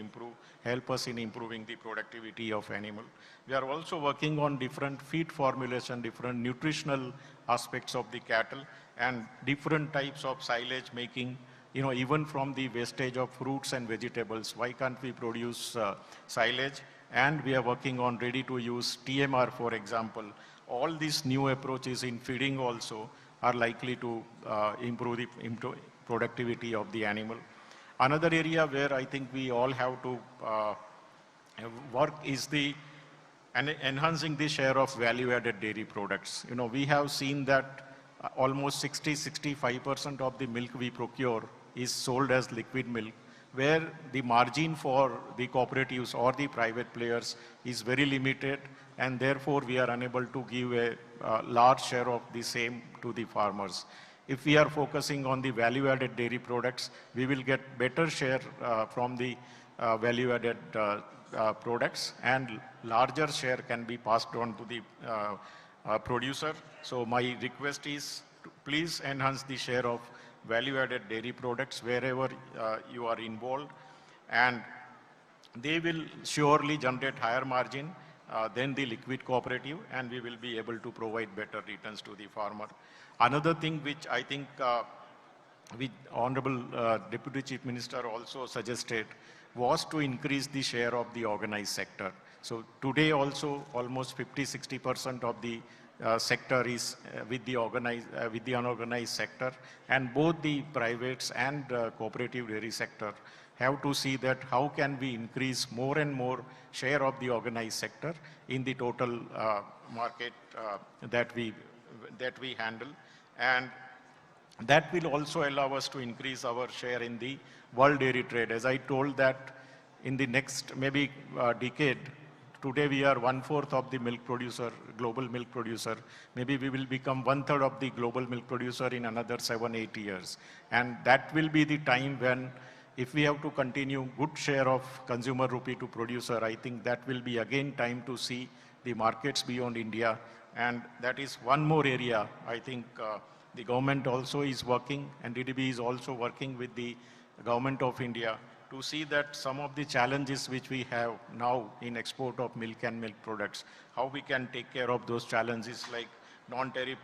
help us in improving the productivity of animal. We are also working on different feed formulation, different nutritional aspects of the cattle, and different types of silage making, even from the wastage of fruits and vegetables. Why can't we produce silage? And we are working on ready-to-use TMR, for example. All these new approaches in feeding also are likely to improve the productivity of the animal. Another area where I think we all have to work is enhancing the share of value-added dairy products. We have seen that almost 65% of the milk we procure is sold as liquid milk, where the margin for the cooperatives or the private players is very limited, and therefore we are unable to give a large share of the same to the farmers. If we are focusing on the value-added dairy products, we will get better share from the value-added products, and larger share can be passed on to the producer. So my request is to please enhance the share of value-added dairy products wherever you are involved, and they will surely generate higher margin than the liquid cooperative, and we will be able to provide better returns to the farmer. Another thing which I think which Honorable Deputy Chief Minister also suggested was to increase the share of the organized sector. So today also almost 50-60% of the sector is with the unorganized sector, and both the privates and cooperative dairy sector have to see that how can we increase more and more share of the organized sector in the total market that we handle, and that will also allow us to increase our share in the world dairy trade. As I told that in the next maybe decade, today we are 1/4 of the milk producer, global milk producer. Maybe we will become 1/3 of the global milk producer in another 7-8 years. And that will be the time when, if we have to continue good share of consumer rupee to producer, I think that will be again time to see the markets beyond India. And that is one more area I think the government also is working, and DDB is also working with the government of India to see that some of the challenges which we have now in export of milk and milk products, how we can take care of those challenges like non-tariff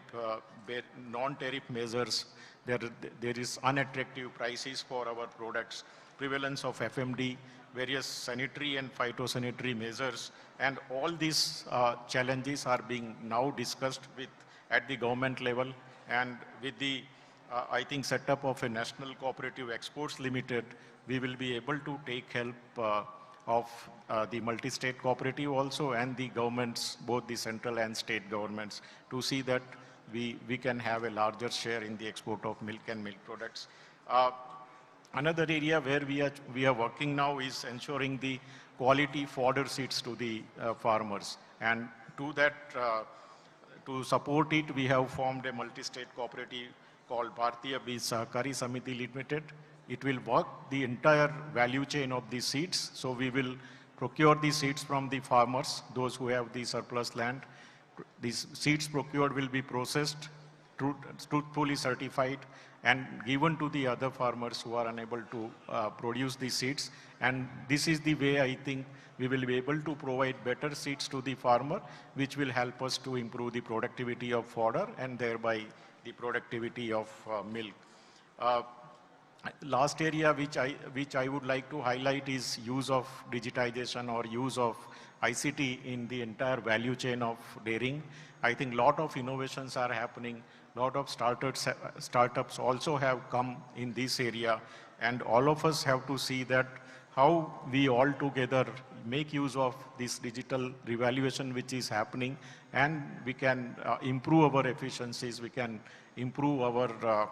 measures. There is unattractive prices for our products, prevalence of FMD, various sanitary and phytosanitary measures, and all these challenges are being now discussed at the government level, and with the I think setup of a National Cooperative Exports Limited, we will be able to take help of the multi-state cooperative also, and the governments, both the central and state governments, to see that we can have a larger share in the export of milk and milk products. Another area where we are working now is ensuring the quality fodder seeds to the farmers, and to that, to support it, we have formed a multi-state cooperative called Bharatiya Bij Sahakari Samiti Limited. It will work the entire value chain of the seeds. So we will procure the seeds from the farmers, those who have the surplus land. These seeds procured will be processed, truthfully certified, and given to the other farmers who are unable to produce the seeds. And this is the way I think we will be able to provide better seeds to the farmer, which will help us to improve the productivity of fodder and thereby the productivity of milk. Last area which I would like to highlight is use of digitization or use of ICT in the entire value chain of dairying. I think a lot of innovations are happening. A lot of startups also have come in this area, and all of us have to see that how we all together make use of this digital revaluation which is happening, and we can improve our efficiencies, we can improve our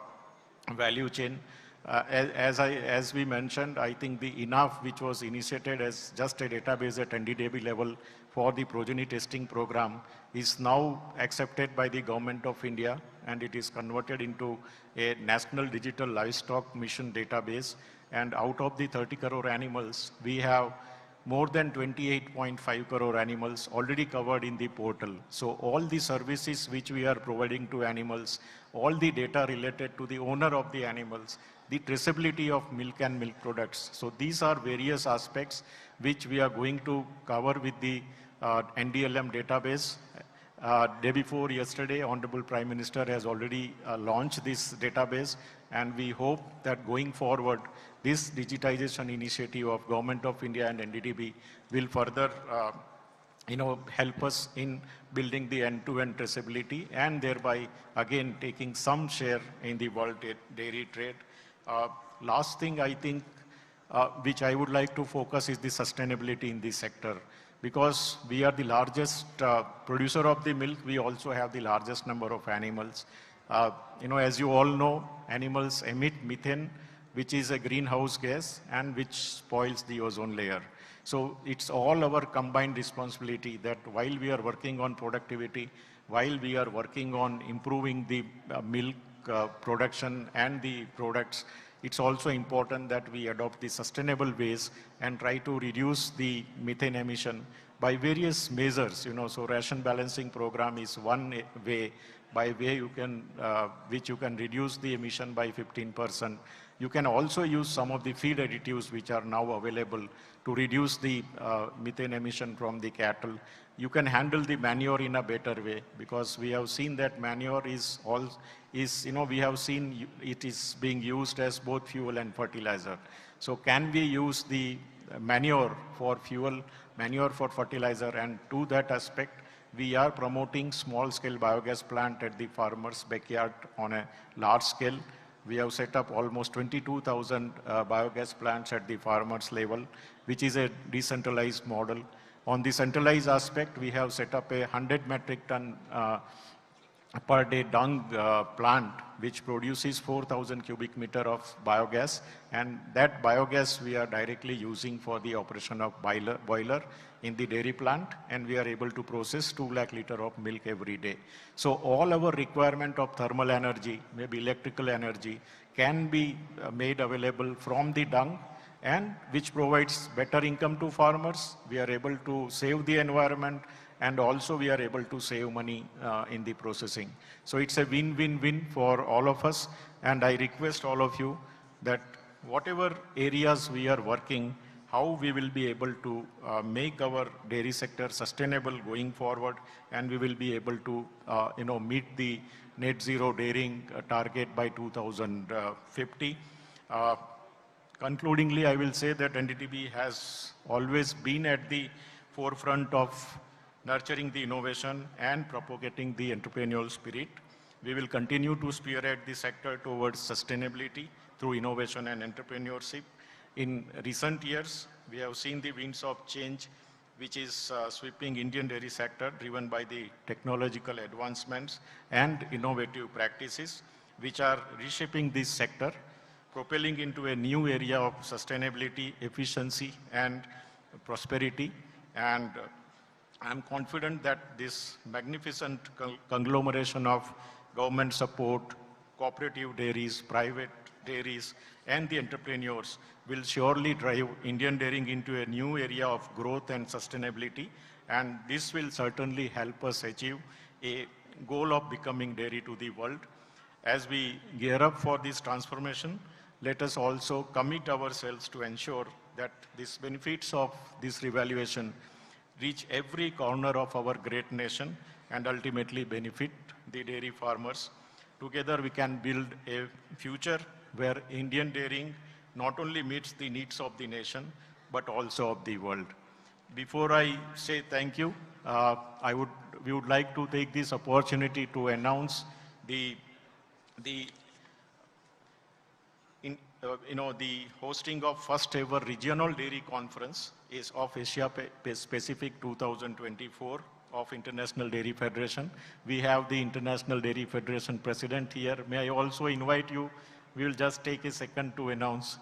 value chain. As we mentioned, I think the ENAF, which was initiated as just a database at NDDB level for the progeny testing program, is now accepted by the Government of India, and it is converted into a National Digital Livestock Mission database. And out of the 30 crore animals, we have more than 28.5 crore animals already covered in the portal. So all the services which we are providing to animals, all the data related to the owner of the animals, the traceability of milk and milk products. So these are various aspects which we are going to cover with the NDLM database. Day before yesterday, Honorable Prime Minister has already launched this database, and we hope that going forward, this digitization initiative of Government of India and NDDB will further help us in building the end-to-end traceability, and thereby again taking some share in the world dairy trade. Last thing I think which I would like to focus is the sustainability in this sector. Because we are the largest producer of the milk, we also have the largest number of animals. As you all know, animals emit methane, which is a greenhouse gas and which spoils the ozone layer. So it's all our combined responsibility that while we are working on productivity, while we are working on improving the milk production and the products, it's also important that we adopt the sustainable ways and try to reduce the methane emission by various measures. So ration balancing program is one way by which you can reduce the emission by 15%. You can also use some of the feed additives which are now available to reduce the methane emission from the cattle. You can handle the manure in a better way, because we have seen that manure we have seen it is being used as both fuel and fertilizer. So can we use the manure for fuel, manure for fertilizer, and to that aspect, we are promoting small-scale biogas plant at the farmer's backyard on a large scale. We have set up almost 22,000 biogas plants at the farmer's level, which is a decentralized model. On the centralized aspect, we have set up a 100 metric ton per day dung plant, which produces 4,000 cubic meter of biogas, and that biogas we are directly using for the operation of boiler in the dairy plant, and we are able to process 2 lakh liter of milk every day. So all our requirement of thermal energy, maybe electrical energy, can be made available from the dung, and which provides better income to farmers. We are able to save the environment, and also we are able to save money in the processing. So it's a win-win-win for all of us, and I request all of you that whatever areas we are working, how we will be able to make our dairy sector sustainable going forward, and we will be able to meet the net zero dairying target by 2050. Concludingly, I will say that NDTV has always been at the forefront of nurturing the innovation and propagating the entrepreneurial spirit. We will continue to spearhead the sector towards sustainability through innovation and entrepreneurship. In recent years, we have seen the winds of change which is sweeping Indian dairy sector, driven by the technological advancements and innovative practices which are reshaping this sector, propelling into a new area of sustainability, efficiency, and prosperity. And I'm confident that this magnificent conglomeration of government support, cooperative dairies, private dairies, and the entrepreneurs will surely drive Indian dairying into a new area of growth and sustainability. And this will certainly help us achieve a goal of becoming dairy to the world. As we gear up for this transformation, let us also commit ourselves to ensure that these benefits of this revaluation reach every corner of our great nation and ultimately benefit the dairy farmers. Together we can build a future where Indian dairying not only meets the needs of the nation, but also of the world. Before I say thank you, we would like to take this opportunity to announce the hosting of first ever regional dairy conference is of Asia Pacific 2024 of International Dairy Federation. We have the International Dairy Federation President here. May I also invite you? We will just take a second to announce.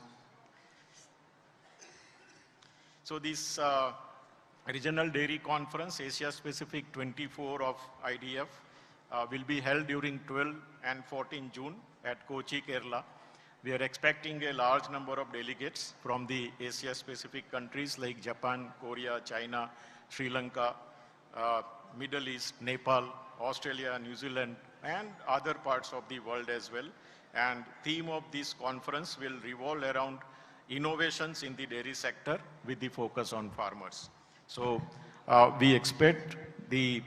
So this Regional Dairy Conference, Asia Pacific 24 of IDF, will be held during 12 and 14 June at Kochi, Kerala. We are expecting a large number of delegates from the Asia Pacific countries like Japan, Korea, China, Sri Lanka, Middle East, Nepal, Australia, New Zealand, and other parts of the world as well. And theme of this conference will revolve around innovations in the dairy sector with the focus on farmers. So we expect the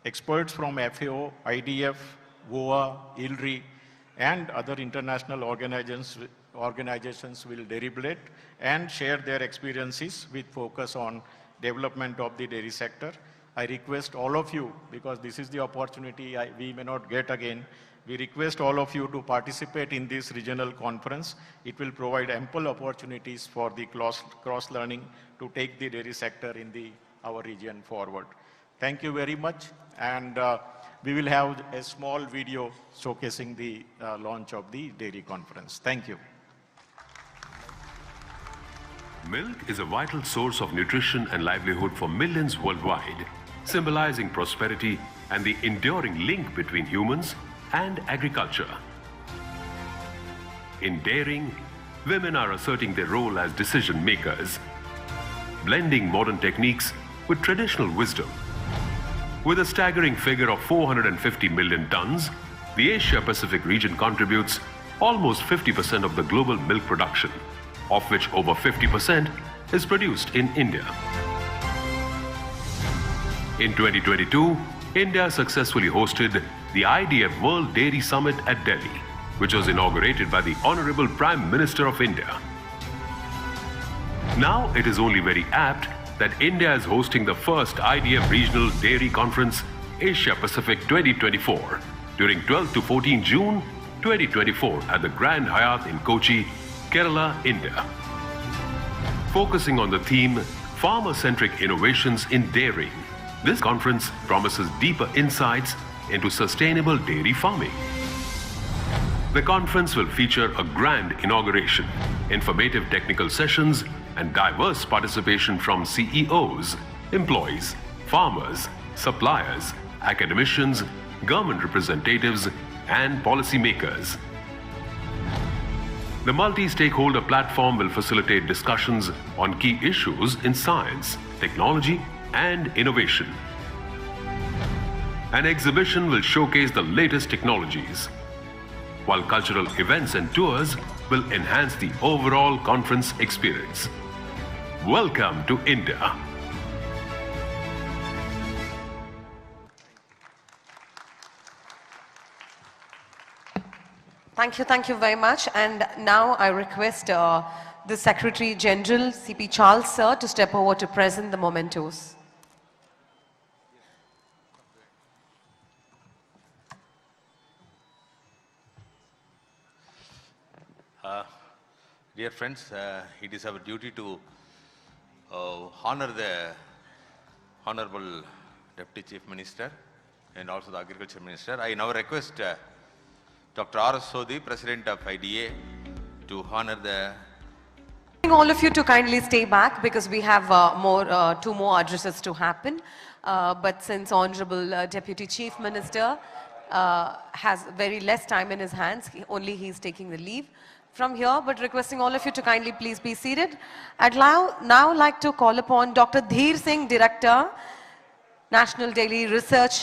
experts from FAO, IDF, WOA, ILRI, and other international organizations will deliberate and share their experiences with focus on development of the dairy sector. I request all of you, because this is the opportunity we may not get again, we request all of you to participate in this regional conference. It will provide ample opportunities for the cross-learning to take the dairy sector in our region forward. Thank you very much, and we will have a small video showcasing the launch of the dairy conference. Thank you. Milk is a vital source of nutrition and livelihood for millions worldwide, symbolizing prosperity and the enduring link between humans and agriculture. In dairying, women are asserting their role as decision makers, blending modern techniques with traditional wisdom. With a staggering figure of 450 million tons, the Asia-Pacific region contributes almost 50% of the global milk production, of which over 50% is produced in India. In 2022, India successfully hosted the IDF World Dairy Summit at Delhi, which was inaugurated by the Honorable Prime Minister of India. Now it is only very apt that India is hosting the first IDF Regional Dairy Conference Asia Pacific 2024 during 12 to 14 June 2024 at the Grand Hyatt in Kochi, Kerala, India. Focusing on the theme Farmer-Centric Innovations in Dairying, this conference promises deeper insights into sustainable dairy farming. The conference will feature a grand inauguration, informative technical sessions, and diverse participation from CEOs, employees, farmers, suppliers, academicians, government representatives, and policymakers. The multi-stakeholder platform will facilitate discussions on key issues in science, technology, and innovation. An exhibition will showcase the latest technologies, while cultural events and tours will enhance the overall conference experience. Welcome to India. Thank you very much. And now I request the Secretary General, CP Charles sir, to step over to present the mementos. Dear friends, it is our duty to honor the Honorable Deputy Chief Minister and also the Agriculture Minister. I now request Dr. R.S. Sodhi, President of IDA, to honor the... All of you to kindly stay back because we have two more addresses to happen. But since Honorable Deputy Chief Minister has very less time in his hands, only he is taking the leave from here, but requesting all of you to kindly please be seated. I'd now like to call upon Dr. Dheer Singh, Director, National Daily Research